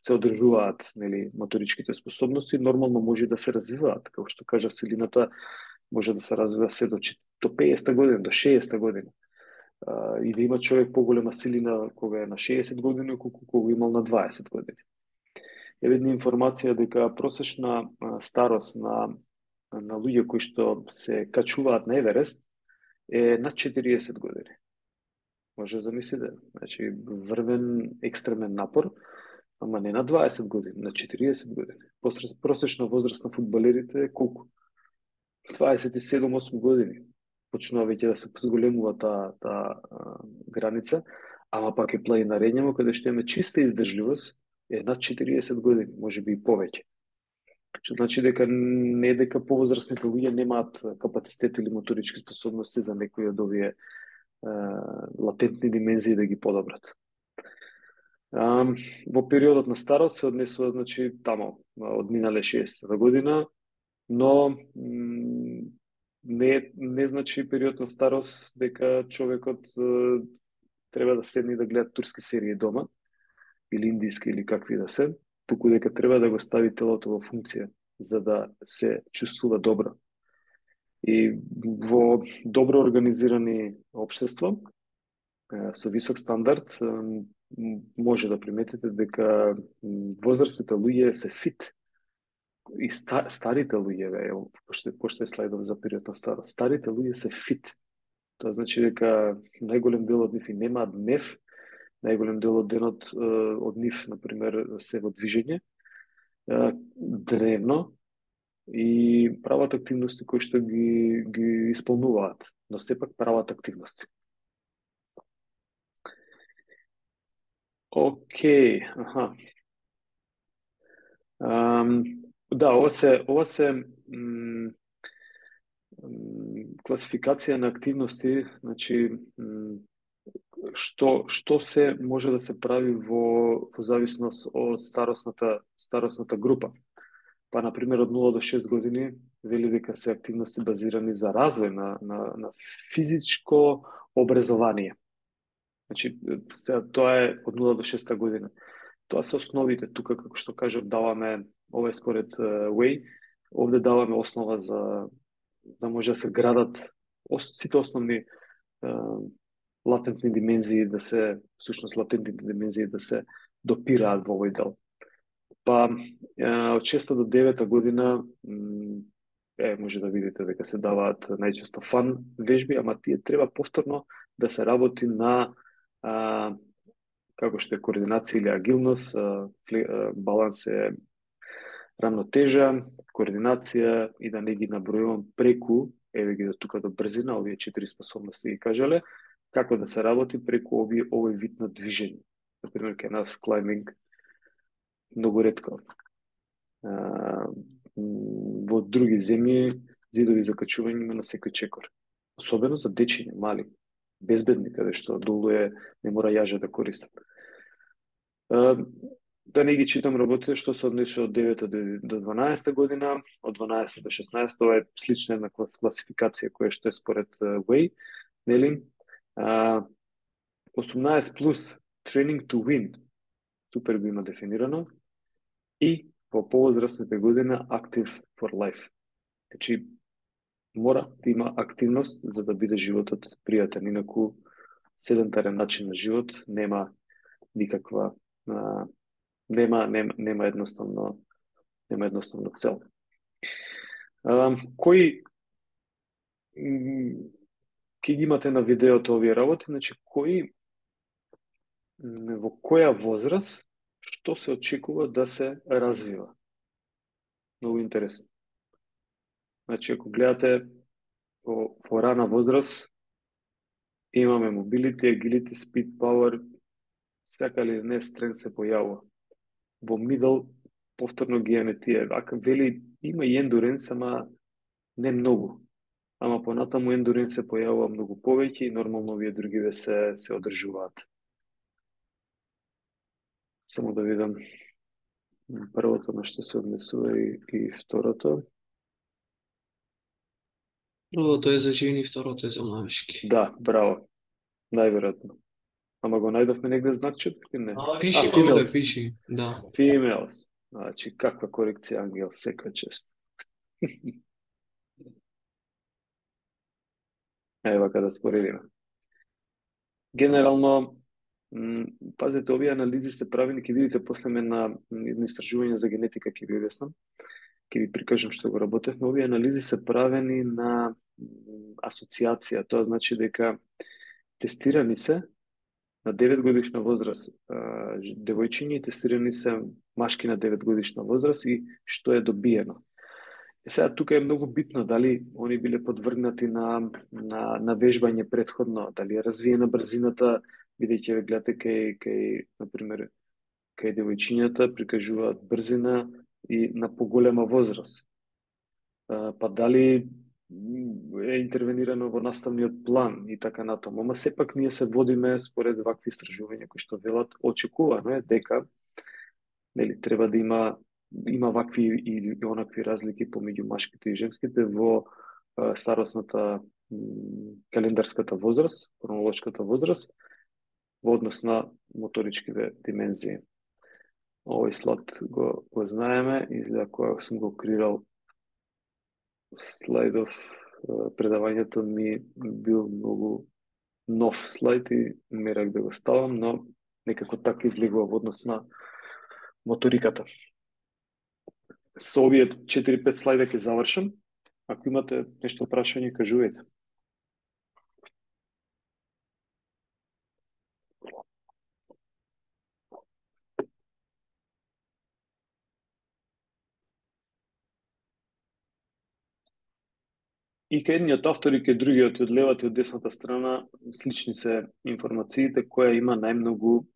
се одржуваат, нели, моторичките способности, нормално може да се развиваат, како што кажа силината, може да се развива се до 50 година, до 60 година. И да има човек поголема силина кога е на 60 години, колку кога имал на 20 години. Е видна информација дека просечна старост на луѓе кои што се качуваат на Еверест е над 40 години. Може да замислите, значи врвен екстремен напор, ама не на 20 години, на 40 години. Просечна возраст на фудбалерите е колку? 27-8 години. Почнува веќе да се зголемува таа граница, ама пак е планинарењево каде што има чиста издржливост е над 40 години, може би и повеќе. Што значи дека не дека повозрастните луѓе немаат капацитет или моторички способности за некои од овие латентни димензии да ги подобрат. Во периодот на старост се однесува, значи, тамо, од минале 60 година, но не значи период на старост дека човекот треба да седне и да гледа турски серии дома, или индиски, или какви да се, туку дека треба да го стави телото во функција, за да се чувствува добро. И во добро организирани општества, со висок стандард, може да приметите дека возрастните луѓе се фит. И старите луѓе, пошто е слайдов за период на старост, старите луѓе се фит. Тоа значи дека најголем дел од нив и немаат днев, најголем дел од денот од нив, например, се во движење, древно, и прават активности кои што ги исполнуваат, но сепак прават активности. Океј, аха. Да, ова се класификација на активности, значи што се може да се прави во зависност од старосната група. Па, например, од 0 до 6 години вели дека се активности базирани за развој на физичко образование. Значи, тоа е од 0 до 6 година. Тоа се основите. Тука, како што кажав, даваме, ова е според Way, овде даваме основа за да може да се градат сите основни латентни димензии, да се, всушност латентните димензии да се допираат во овој дел. Па, од 6 до 9 година, може да видите дека се даваат најчесто фан вежби, ама тие треба повторно да се работи на како што е координација или агилност, баланс е рамнотежа, координација, и да не ги набројувам преку, еве ги до тука до брзина, овие 4 способности ги кажале, како да се работи преку овој вид на движење. Например, кај нас клайминг многу ретко. Во други земји зидови за качување има на секој чекор. Особено за дечиња, мали, безбедни, каде што долу не мора јаже да користат. Да не ги читам работите што се однесува од 9 до 12 година, од 12 до 16, ова е слична една класификација која што е според Way, нели? 18 плюс training to win, супер го има дефинирано, и во повозрастните година active for life. Значи, мора да има активност за да биде животот пријатен, инаку седентарен начин на живот нема никаква нема едноставно цел. Кои ќе ги имате на видеото овие работи, значи во која возраст што се очекува да се развива. Многу интересно. Значи, ако гледате во рана возраст, имаме mobility, agility, speed, power, сака ли не strength се појавува. Во middle повторно ги имаме тие. Вели има и endurance, ама не многу. Ама понатаму endurance се појавува многу повеќе и нормално овие другиве се одржуваат. Само да видам првото на што се однесува и второто. Првото е за жени, второто е за мажки. Да, браво. Најверојатно. Ама го најдовме негде знакчето или не? Пиши овде, Females. пиши, да. Females. Значи, каква корекција, Ангел, секоја чест. Ева када споредиме. Генерално, пазете, овие анализи се правени, ќе видите после ме на едно истражување за генетика, ќе ви објаснам, ќе ви прикажам што го работевме. Овие анализи се правени на асоциација, тоа значи дека тестирани се на 9 годишна возраст девојчиња и тестирани се машки на 9 годишна возраст и што е добиено. И сега тука е многу битно дали они биле подвргнати на вежбање предходно, дали е развиена брзината, бидејќи ве гледате кај например кај девојчињата прикажуваат брзина и на поголема возраст. Па дали е интервенирано во наставниот план и така натаму. Ама сепак ние се водиме според вакви истражувања кои што велат очекувано е дека нели треба да има вакви и онакви разлики помеѓу машките и женските во старосната календарската возраст, хронолошката возраст во однос на моторичките димензии. Овој слайд го знаеме, изгледа кога сум го креирал слайдов, предавањето ми бил многу нов слайд и мерак да го ставам, но некако така излегува во однос на моториката. Со овие 4-5 слайда ќе завршам. Ако имате нешто прашање, кажувајте. И кај едниот автор и кај другиот, од левата и од десната страна, слични се информациите, која има најмногу.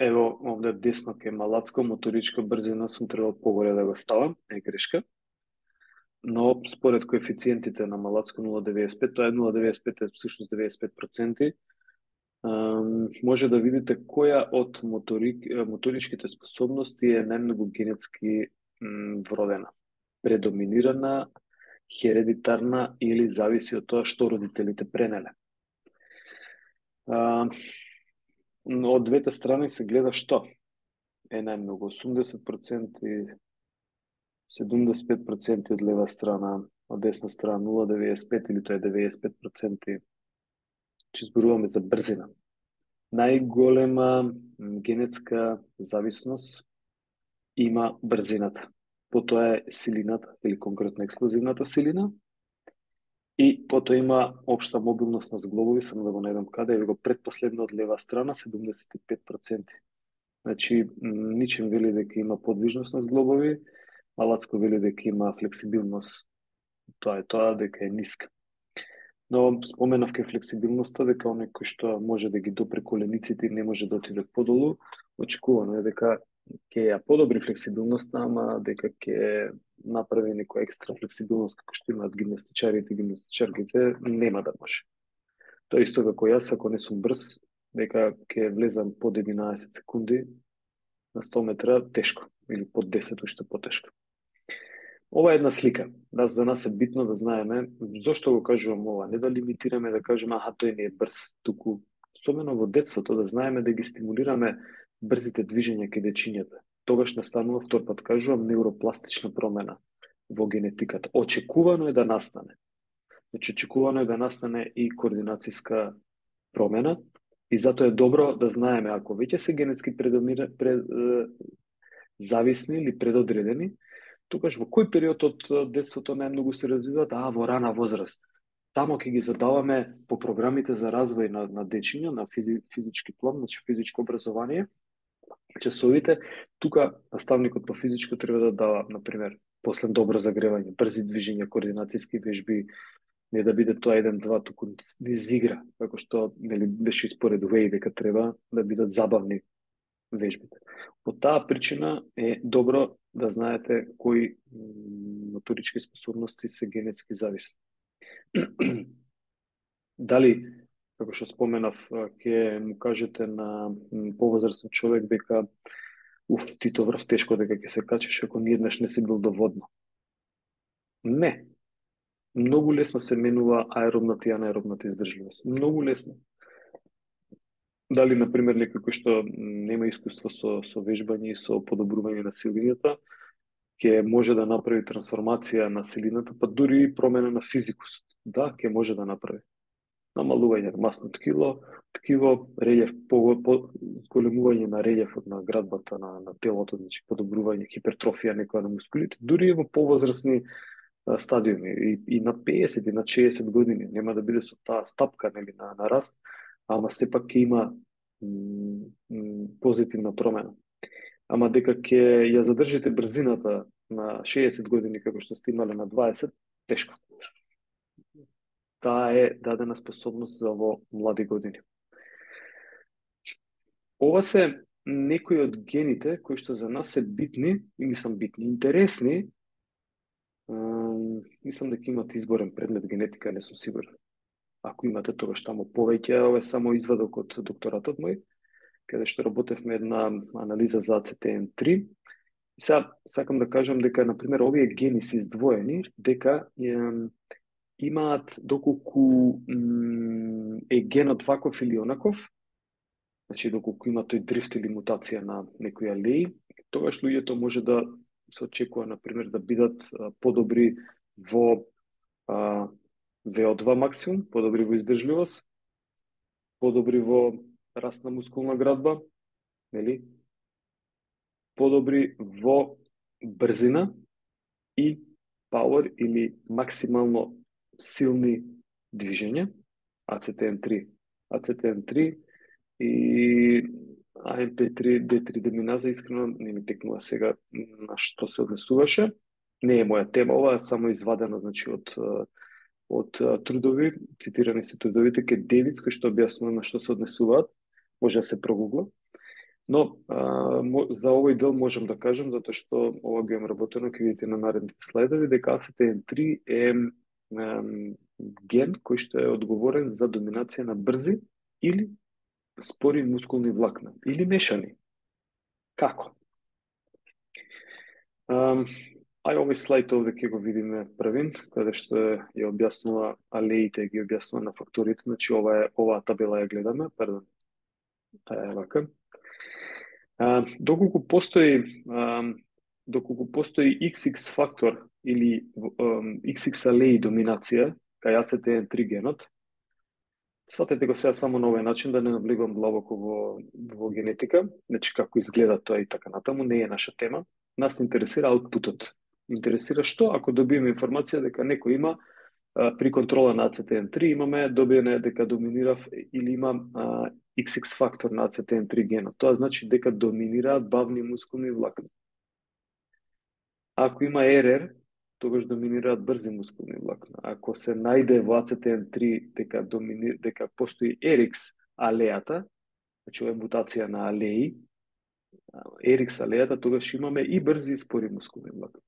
Ево, овде десно кај малацко, моторичка брзина сум требал погоре да го ставам, е грешка. Но според коефициентите на малацко 0,95, тоа е 0,95 е всушност 95%, може да видите која од моторичките способности е најмногу генетски вродена, предоминирана, хередитарна или зависи од тоа што родителите пренеле. Од двете страни се гледа што е најмногу, 80% и 75% од лева страна, од десна страна 0,95 или тоа е 95%, че зборуваме за брзина. Најголема генетска зависност има брзината. Потоа е силината, или конкретно експлозивната силина, и потоа има општа мобилност на зглобови, само да го најдам каде, е го предпоследно од лева страна, 75%. Значи, ничем вели дека има подвижност на зглобови, Малацко вели дека има флексибилност, тоа е тоа, дека е ниска. Но споменав ке флексибилноста, дека оној кој што може да ги допре колениците и не може да отиде подолу, очекувано е дека ќе ја подобри флексибилноста, ама дека ќе направи некоја екстра флексибилност како што имаат гимнастичарите и гимнастичарките, нема да може. Тоа исто како јас, ако не сум брз, дека ќе влезам под 11 секунди на 100 метра, тешко, или под 10 уште потешко. Ова е една слика. За нас е битно да знаеме зошто го кажувам ова, не да лимитираме да кажеме аха тој не е брз, туку особено во детството да знаеме да ги стимулираме брзите движења кај дечињата. Тогаш настанува, втор пат кажувам, невропластична промена во генетиката. Очекувано е да настане. Значи, очекувано е да настане и координацијска промена и затоа е добро да знаеме ако веќе се генетски зависни или предодредени, тогаш во кој период од детството најмногу се развиваат? Во рана возраст. Тамо ќе ги задаваме по програмите за развој на дечиња, на физички план, значи физичко образование, часовите, тука наставникот по физичко треба да дава, например, после добро загревање, брзи движења, координацијски вежби, не да биде тоа 1-2, туку низ игра, како што нели беше според Уеј дека треба да бидат забавни вежбите. По таа причина е добро да знаете кои моторички способности се генетски зависни. Дали, како што споменав, ќе му кажете на повозрастен човек дека ти то врв тешко дека ќе се качиш ако ниеднаш не си бил доводно. Не. Многу лесно се менува аеробната и анаеробната издржливост. Многу лесно. Дали, например, некој кој што нема искуство со вежбање и со подобрување на силината, ќе може да направи трансформација на силината, па дури и промена на физикусот. Да, ќе може да направи. Намалување на масно ткиво, релјеф, зголемување на релјефот на градбата на телото, значи подобрување хипертрофија некоја на мускулите, дури и во повозрасни стадиуми и на 50 и на 60 години нема да биде со таа стапка, нели, на раст, ама сепак ќе има позитивна промена. Ама дека ќе ја задржите брзината на 60 години како што сте имале на 20, тешко. Таа е дадена способност за во млади години. Ова се некои од гените кои што за нас се битни, и мислам битни, интересни. Мислам дека имате изборен предмет генетика, не сум сигурен. Ако имате тогаш таму повеќе, ова е само извадок од докторатот мој, каде што работевме една анализа за ACTN3. И сега сакам да кажам дека, например, овие гени се издвоени, дека имаат доколку е генот ваков или онаков, значи доколку има тој дрифт или мутација на некои алеи, тогаш луѓето може да се очекува, например, да бидат подобри во VO2 максимум, подобри во издржливост, подобри во раст на мускулна градба, нели? Подобри во брзина и power или максимално силни движења, ACTN3. ACTN3 и AMP3, D3 деминаза, искрено не ми текнува сега на што се однесуваше. Не е моја тема, ова е само извадено, значи, од трудови, цитирани се трудовите ке Девиц, кои што објаснува на што се однесуваат, може да се прогугла. Но за овој дел можам да кажам, затоа што ова го имам работено, ќе видите на наредните слайдови, дека ACTN3 е ген кој што е одговорен за доминација на брзи или спори мускулни влакна, или мешани. Како? Овој слайд овде ќе го видиме првин, каде што ја објаснува алеите, ги објаснува на факторите, значи оваа табела ја гледаме, пардон, таа е вака. Доколку постои XX фактор или XX алеи доминација кај ACTN3 генот, сватете го сега само на овој начин, да не навлегувам длабоко во генетика, значи како изгледа тоа и така натаму, не е наша тема. Нас интересира аутпутот. Интересира што ако добиеме информација дека некој има при контрола на ACTN3 добиене дека доминирав или има XX фактор на ACTN3 генот. Тоа значи дека доминираат бавни мускулни влакни. Ако има РР, тогаш доминираат брзи мускулни влакна. Ако се најде во ACTN3 дека постои RX алејата, значи ова е мутација на алеи, RX алејата, тогаш имаме и брзи и спори мускулни влакна.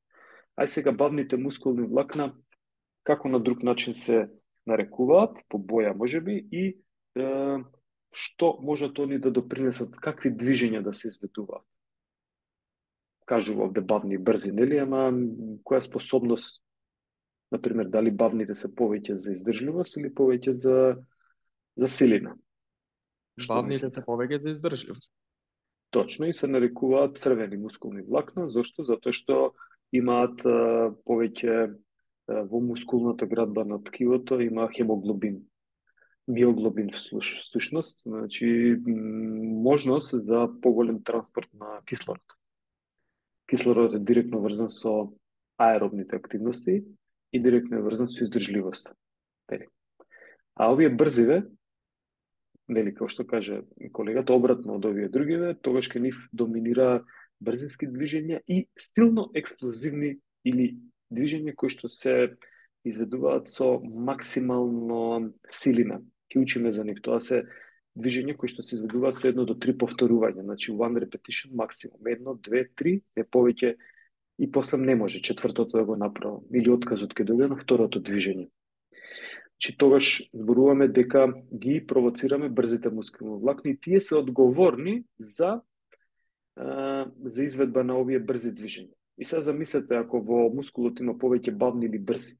Ај сега бавните мускулни влакна како на друг начин се нарекуваат, по боја можеби, и што можат они да допринесат, какви движења да се изведуваат. Кажува овде бавни и брзи, нели, ама која способност, например, дали бавните се повеќе за издржливост или повеќе за силина? Бавните се повеќе за издржливост. Точно, и се нарекуваат црвени мускулни влакна. Зошто? Затоа што имаат повеќе во мускулната градба на ткивото, има хемоглобин, миоглобин всушност, значи можност за поголем транспорт на кислород. Кислородот е директно врзан со аеробните активности и директно е врзан со издржливоста. А овие брзиве, нели, како што каже колегата, обратно од овие другиве, тогаш ке нив доминира брзински движења и силно експлозивни или движења кои што се изведуваат со максимално силина. Ке учиме за нив. Тоа се движења кои што се изведуваат со 1 до 3 повторувања, значи one repetition максимум, 1, 2, 3, не повеќе, и после не може четвртото да го направи, или отказот ке дојде на второто движење. Значи тогаш зборуваме дека ги провоцираме брзите мускулни влакни и тие се одговорни за изведба на овие брзи движења. И сега замислете ако во мускулот има повеќе бавни или брзи.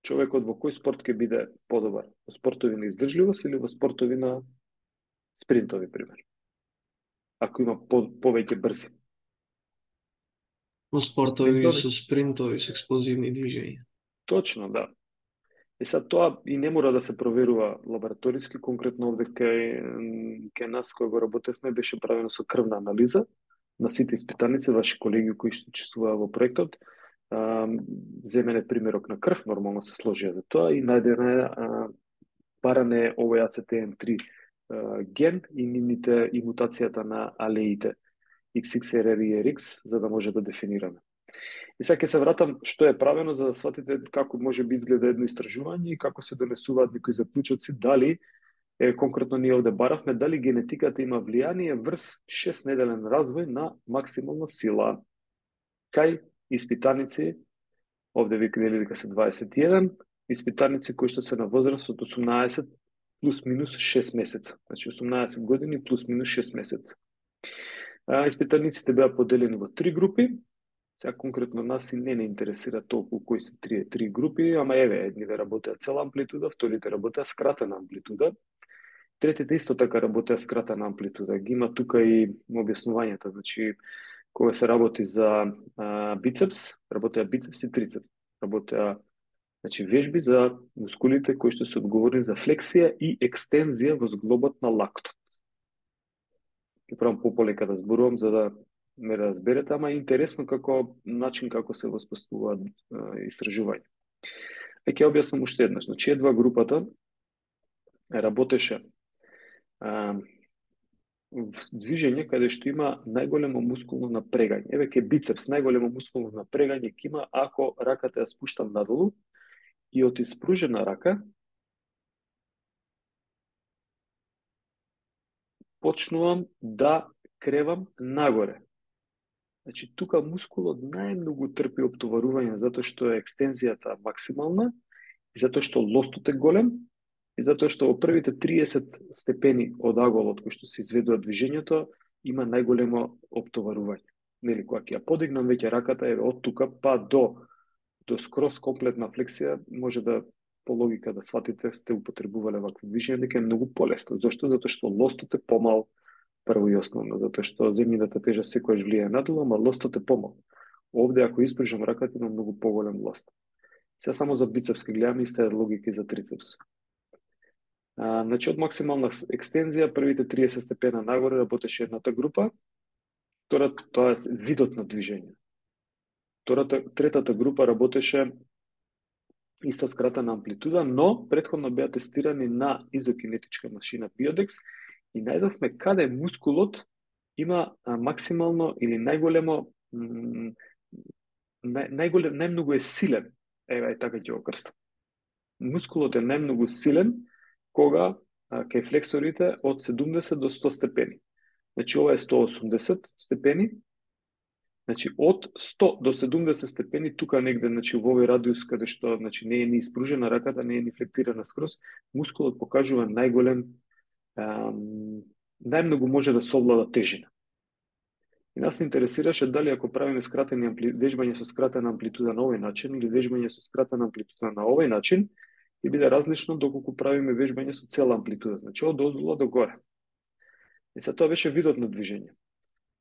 човекот во кој спорт ќе биде подобар? Во спортови на издржливост или во спортови на спринтови, пример? Ако има повеќе брзи. Во спортови Спринтови. со спринтови, со експлозивни движења. Точно, да. И сад тоа и не мора да се проверува лабораториски, конкретно овде кај нас кој го работевме беше правено со крвна анализа на сите испитаници, ваши колеги кои што учествуваа во проектот. Земене примерок на крв, нормално се сложија за тоа и најдена баран е овој ACTN3 ген и мутацијата на алеите XXRR и RX за да може да дефинираме. И сега ќе се вратам што е правено за да сватите како може би изгледа едно истражување и како се донесуваат некои заклучоци, дали конкретно ние овде баравме дали генетиката има влијание врз 6-неделен развој на максимална сила. Кај испитаници, овде ви видели дека се 21, испитаници кои што се на возраст од 18 плюс минус 6 месеца. Значи 18 години плюс минус 6 месеца. Испитаниците беа поделени во 3 групи. Сега конкретно нас и не интересира толку кои се три групи, ама еве, едниве работеа цела амплитуда, вторите работеа скратена амплитуда. Третите исто така работеа скратена амплитуда. Ги има тука и објаснувањето, значи кога се работи за бицепс, работеа бицепс и трицепс. Работеа значи вежби за мускулите кои што се одговорни за флексија и екстензија во зглобот на лактот. Ќе правам пополека да зборувам за да ме разберете, ама е интересно како начин како се воспоставуваат истражувања. Ќе објаснам уште еднаш. Значи, едва групата работеше движење каде што има најголемо мускулно напрегање. Еве ке бицепс, најголемо мускулно напрегање ќе има ако раката ја спуштам надолу и од испружена рака почнувам да кревам нагоре. Значи, тука мускулот најмногу трпи оптоварување затоа што е екстензијата максимална, и затоа што лостот е голем, и затоа што во првите 30 степени од аголот кој што се изведува движењето, има најголемо оптоварување. Нели, кога ќе ја подигнам веќе раката, еве од тука па до скроз комплетна флексија, може да по логика да сватите сте употребувале вакви движења, дека е многу полесно. Зошто? Затоа што лостот е помал, прво и основно, затоа што земјината тежест секогаш влијае надолу, ама лостот е помал. Овде ако испружам раката има многу поголем лост. Сега само за бицепс ќе гледаме иста логика и за трицепс. Значи од максимална екстензија првите 30 степена нагоре работеше едната група, втората тоа е видот на движење. Третата група работеше исто скратена амплитуда, но претходно беа тестирани на изокинетичка машина Biodex и најдовме каде мускулот има максимално или најмногу е силен. Еве така ќе го крстам. Мускулот е најмногу силен кога кај флексорите од 70 до 100 степени. Значи ова е 180 степени. Значи од 100 до 70 степени тука негде, значи во овој радиус каде што значи не е ни испружена раката, не е ни флектирана скроз, мускулот покажува најмногу може да совлада тежина. И нас не интересираше дали ако правиме вежбање со скратена амплитуда на овој начин или вежбање со скратена амплитуда на овој начин, ќе биде различно доколку правиме вежбање со цела амплитуда, значи од доздола до горе. И сега тоа беше видот на движење.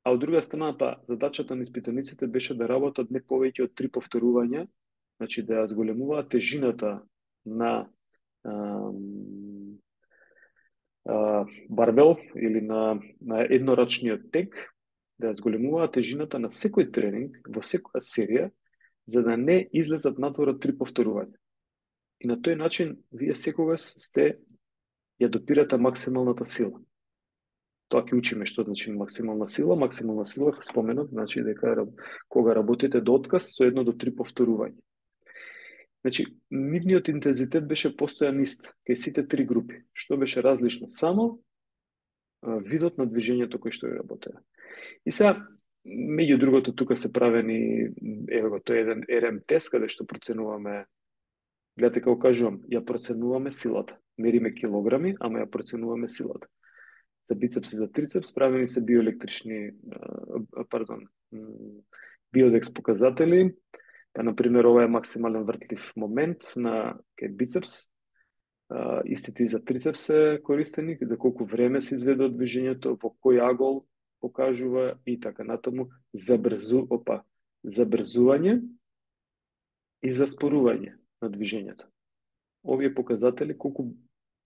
А од друга страна, задачата на испитаниците беше да работат не повеќе од 3 повторувања, значи да ја зголемуваат тежината на барбел или на еднорачниот тек, да ја зголемуваат тежината на секој тренинг, во секоја серија, за да не излезат надвор од 3 повторувања. И на тој начин, вие секогаш ја допирате максималната сила. Тоа ќе учиме што значи максимална сила. Максимална сила, споменав, значи дека кога работите до отказ со 1 до 3 повторувања. Значи, нивниот интензитет беше постојан ист кај сите 3 групи. Што беше различно? Само видот на движењето кој што ја работеа. И сега, меѓу другото, тука се правени, еве го, тој еден РМ тест, каде што проценуваме, гледате како кажувам, ја проценуваме силата. Мериме килограми, ама ја проценуваме силата. За бицепс и за трицепс правени се биоекс показатели, Па, например, ова е максимален вртлив момент на кај бицепс, истите и за трицепс се користени, за колку време се изведува движењето, во кој агол покажува и така натаму, забрзување и заспорување на движењето. Овие показатели колку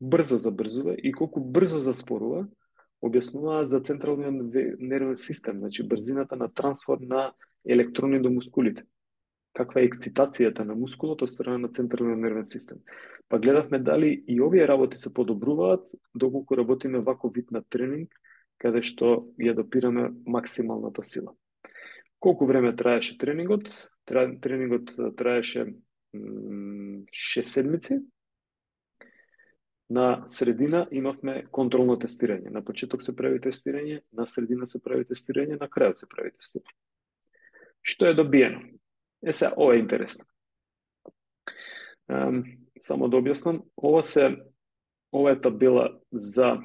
брзо забрзува и колку брзо заспорува, објаснуваат за централниот нервен систем, значи брзината на трансфер на електрони до мускулите. Каква е ексцитацијата на мускулот од страна на централниот нервен систем. Па гледавме дали и овие работи се подобруваат доколку работиме вако вид на тренинг, каде што ја допираме максималната сила. Колку време траеше тренингот? Тренингот траеше 6 седмици. На средина имавме контролно тестирање. На почеток се прави тестирање, на средина се прави тестирање, на крајот се прави тестирање. Што е добиено? Сега, ова е интересно. Само да објаснам, ова е табела за,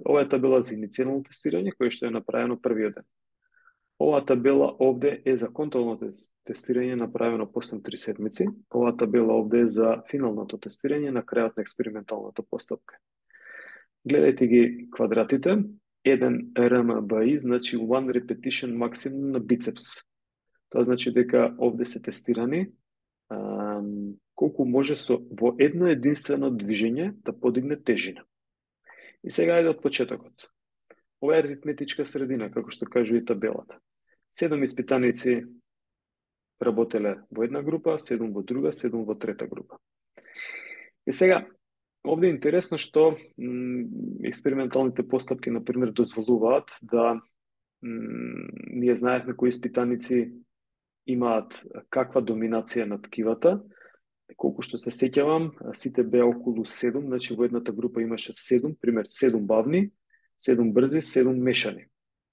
ова е табела за иницијално тестирање, кој што е направено првиот ден. Оваа табела овде е за контролно тестирање направено после 3 седмици. Оваа табела овде е за финалното тестирање на крајот на експерименталната постапка. Гледајте ги квадратите. 1 RMBI, значи one repetition максимум на бицепс. Тоа значи дека овде се тестирани колку може во едно единствено движење да подигне тежина. И сега ајде од почетокот. Ова е аритметичка средина, како што кажува и табелата. 7 испитаници работеле во една група, 7 во друга, 7 во трета група. И сега, овде е интересно што експерименталните постапки, например, дозволуваат да ние знаевме кои испитаници имаат каква доминација на ткивата. Колку што се сеќавам, сите беа околу 7, значи во едната група имаше 7, пример 7 бавни, 7 брзи, 7 мешани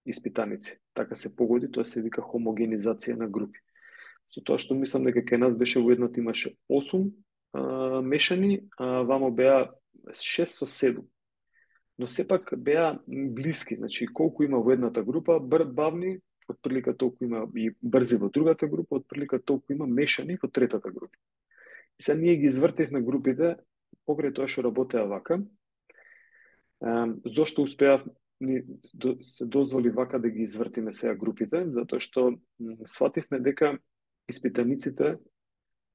испитаници. Така се погоди, тоа се вика хомогенизација на групи. Со тоа што мислам дека кај нас беше во едната имаше 8 мешани, а вамо беа 6 со 7. Но сепак беа блиски, значи колку има во едната група бавни, отприлика толку има и брзи во другата група, отприлика толку има мешани во третата група. И сега ние ги извртивме групите покрај тоа што работеа вака. Зошто успеав се дозволи вака да ги извртиме сега групите? Затоа што свативме дека испитаниците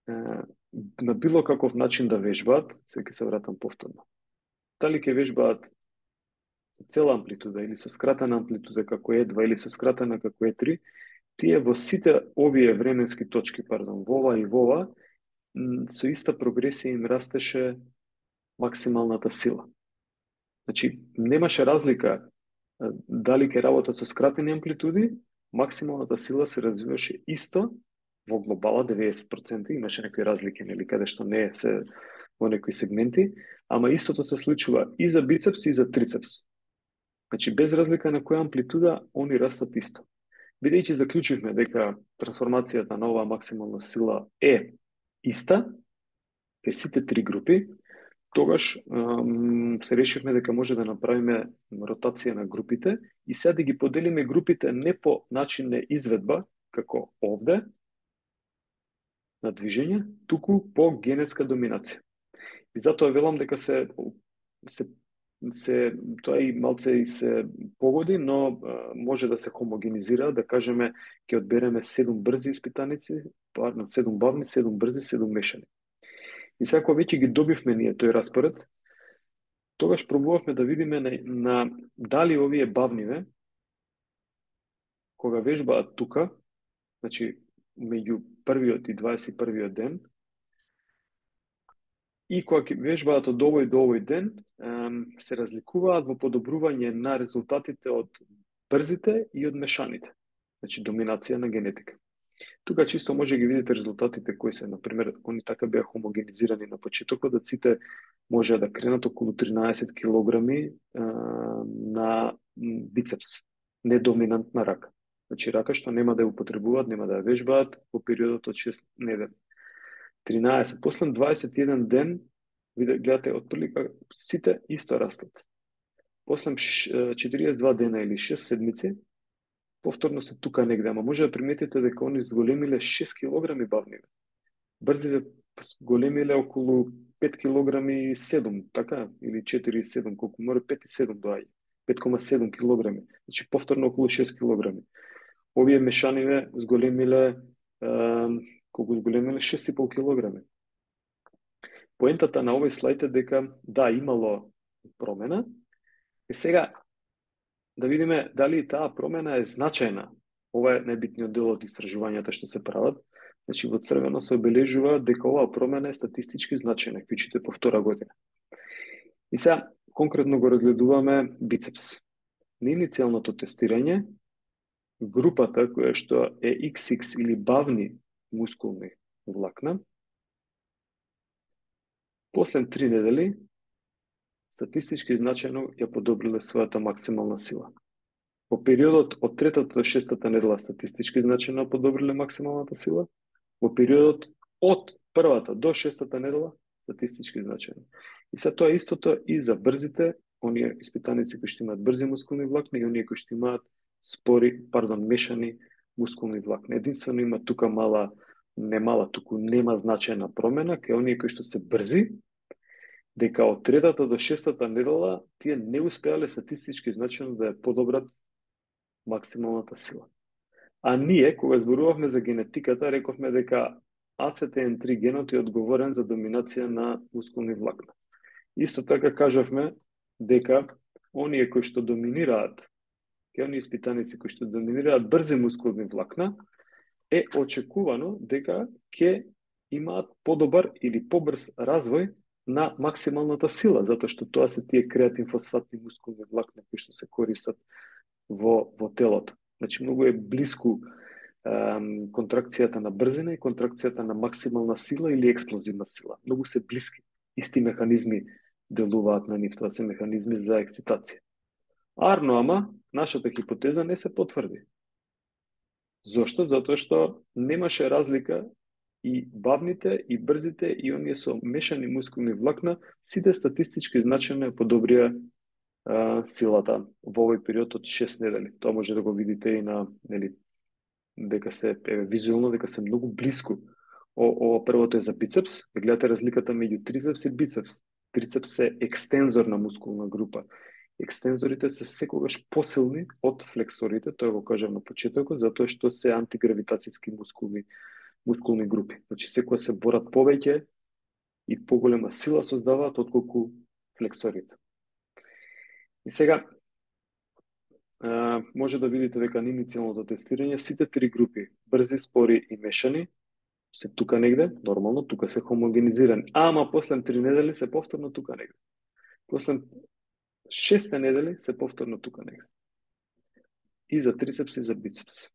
на било каков начин да вежбаат, сега ќе се вратам повторно. Дали ќе вежбаат цела амплитуда или со скратена амплитуда како е 2 или со скратена како е 3, тие во сите овие временски точки, во ова и во ова, со иста прогресија им растеше максималната сила. Значи, немаше разлика дали ќе работат со скратени амплитуди, максималната сила се развиваше исто во глобала 90%, имаше некои разлики, нели, каде што не се во некои сегменти, ама истото се случува и за бицепс и за трицепс. Значи, без разлика на која амплитуда, они растат исто. Бидејќи заклучивме дека трансформацијата на оваа максимална сила е иста, кај сите три групи, тогаш се решивме дека може да направиме ротација на групите и сега да ги поделиме групите не по начин на изведба, како овде, на движење, туку по генетска доминација. И затоа велам дека тоа и малце и се погоди, но може да се хомогенизира, да кажеме, ќе одбереме 7 брзи испитаници, 7 бавни, 7 брзи, 7 мешани. И сега кога веќе ги добивме ние тој распоред, тогаш пробувавме да видиме на дали овие бавниве, кога вежбаат тука, значи меѓу првиот и 21-виот ден, и кога ќе вежбаат од овој до овој ден, се разликуваат во подобрување на резултатите од брзите и од мешаните. Значи доминација на генетика. Тука чисто може ги видите резултатите кои се, например, они така беа хомогенизирани на почетокот, да сите може да кренат околу 13 килограми на бицепс, недоминантна рака. Значи рака што нема да ја употребуваат, нема да ја вежбаат во периодот од 6 недели. 13, после 21 ден, гледате, отприлика сите исто растат. После 42 дена или 6 седмици, повторно се тука негде, ама може да приметите дека они зголемиле 6 килограми бавниве. Брзиве големиле околу 5 килограми и 7, така? Или 4,7, колку мора 5,7 доаѓа. 5,7 килограми. Значи повторно околу 6 килограми. Овие мешаниве зголемиле колку зголемиле 6,5 килограми. Поентата на овој слайд е дека да, имало промена. И сега да видиме дали таа промена е значајна. Ова е најбитниот дел од истражувањата што се прават. Значи во црвено се обележува дека оваа промена е статистички значајна, клучите по втора година. И сега конкретно го разгледуваме бицепс. На иницијалното тестирање, групата која што е XX или бавни мускулни влакна, после 3 недели статистички значајно ја подобриле својата максимална сила. Во периодот од 3-та до 6-та недела статистички значајно подобриле максималната сила. Во периодот од 1-та до 6-та недела статистички значајно. И се тоа истото и за брзите, оние испитаници кои што имаат брзи мускулни влакна и оние кои што имаат мешани мускулни влакна. Единствено има тука туку нема значајна промена кај оние кои што се брзи, дека од 3-та до 6-та недела тие не успеале статистички значајно да ја подобрат максималната сила. А ние, кога зборувавме за генетиката, рековме дека ACTN3 генот е одговорен за доминација на мускулни влакна. Исто така кажавме дека оние кои што доминираат, оние испитаници кои што доминираат брзи мускулни влакна, е очекувано дека ќе имаат подобар или побрз развој на максималната сила, затоа што тоа се тие креатин фосфатни мускулни влакна кои што се користат во телото. Значи многу е блиску контракцијата на брзина и контракцијата на максимална сила или експлозивна сила. Многу се блиски. Исти механизми делуваат на нив, тоа се механизми за ексцитација. Арно, ама, нашата хипотеза не се потврди. Зошто? Затоа што немаше разлика и бавните, и брзите, и оние со мешани мускулни влакна, сите статистички значајно подобрија силата во овој период од 6 недели. Тоа може да го видите и на, дека се визуелно, дека се многу блиску. Ова првото е за бицепс, гледате разликата меѓу трицепс и бицепс. Трицепс е екстензорна мускулна група. Екстензорите се секогаш посилни од флексорите, тоа го кажав на почетокот, затоа што се антигравитацијски мускулни групи. Значи секоја се борат повеќе и поголема сила создаваат отколку флексорите. И сега може да видите дека на иницијалното тестирање сите три групи, брзи, спори и мешани, се тука негде, нормално, тука се хомогенизирани. Ама после 3 недели се повторно тука негде. После 6 недели се повторно тука негде. И за трицепс и за бицепс.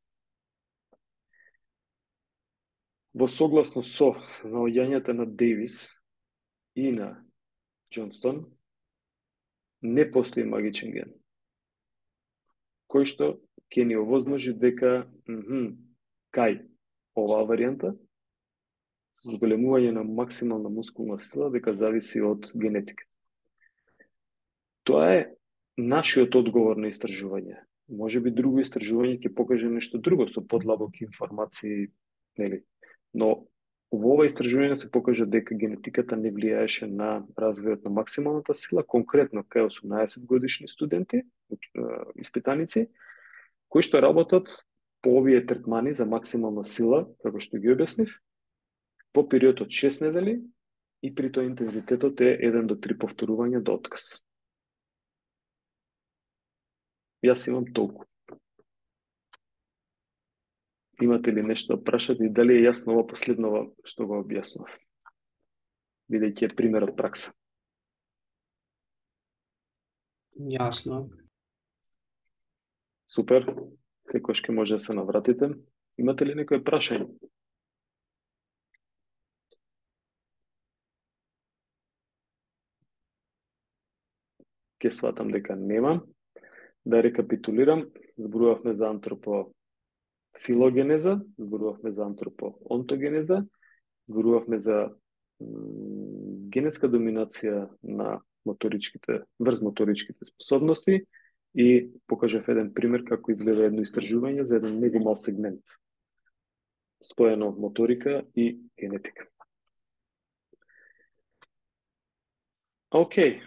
Во согласно со наоѓањата на Дейвис и на Джонстон, не постои магичен ген, кој што ќе ни овозможи дека кај оваа варијанта, зголемување на максимална мускулна сила, дека зависи од генетика. Тоа е нашиот одговор на истражување. Може би друго истражување ќе покаже нешто друго со подлабоки информации, нели? Но во ова истражување се покажа дека генетиката не влијаеше на развојот на максималната сила, конкретно кај 18 годишни студенти, испитаници, кои што работат по овие третмани за максимална сила, како што ги објаснив, по период од 6 недели и при тоа интензитетот е 1 до 3 повторувања до отказ. Јас имам толку. Имате ли нешто да прашате и дали е јасно ова последново што го објаснував? Бидејќи е пример од пракса. Јасно. Супер. Секојаш ке може да се навратите. Имате ли некој прашање? Ке сватам дека нема. Да рекапитулирам, зборувавме за антропофилогенеза, зборувавме за антропоонтогенеза, зборувавме за генетска доминација на врз моторичките способности и покажав еден пример како изгледа едно истражување за еден многу мал сегмент, споено моторика и генетика. Океј,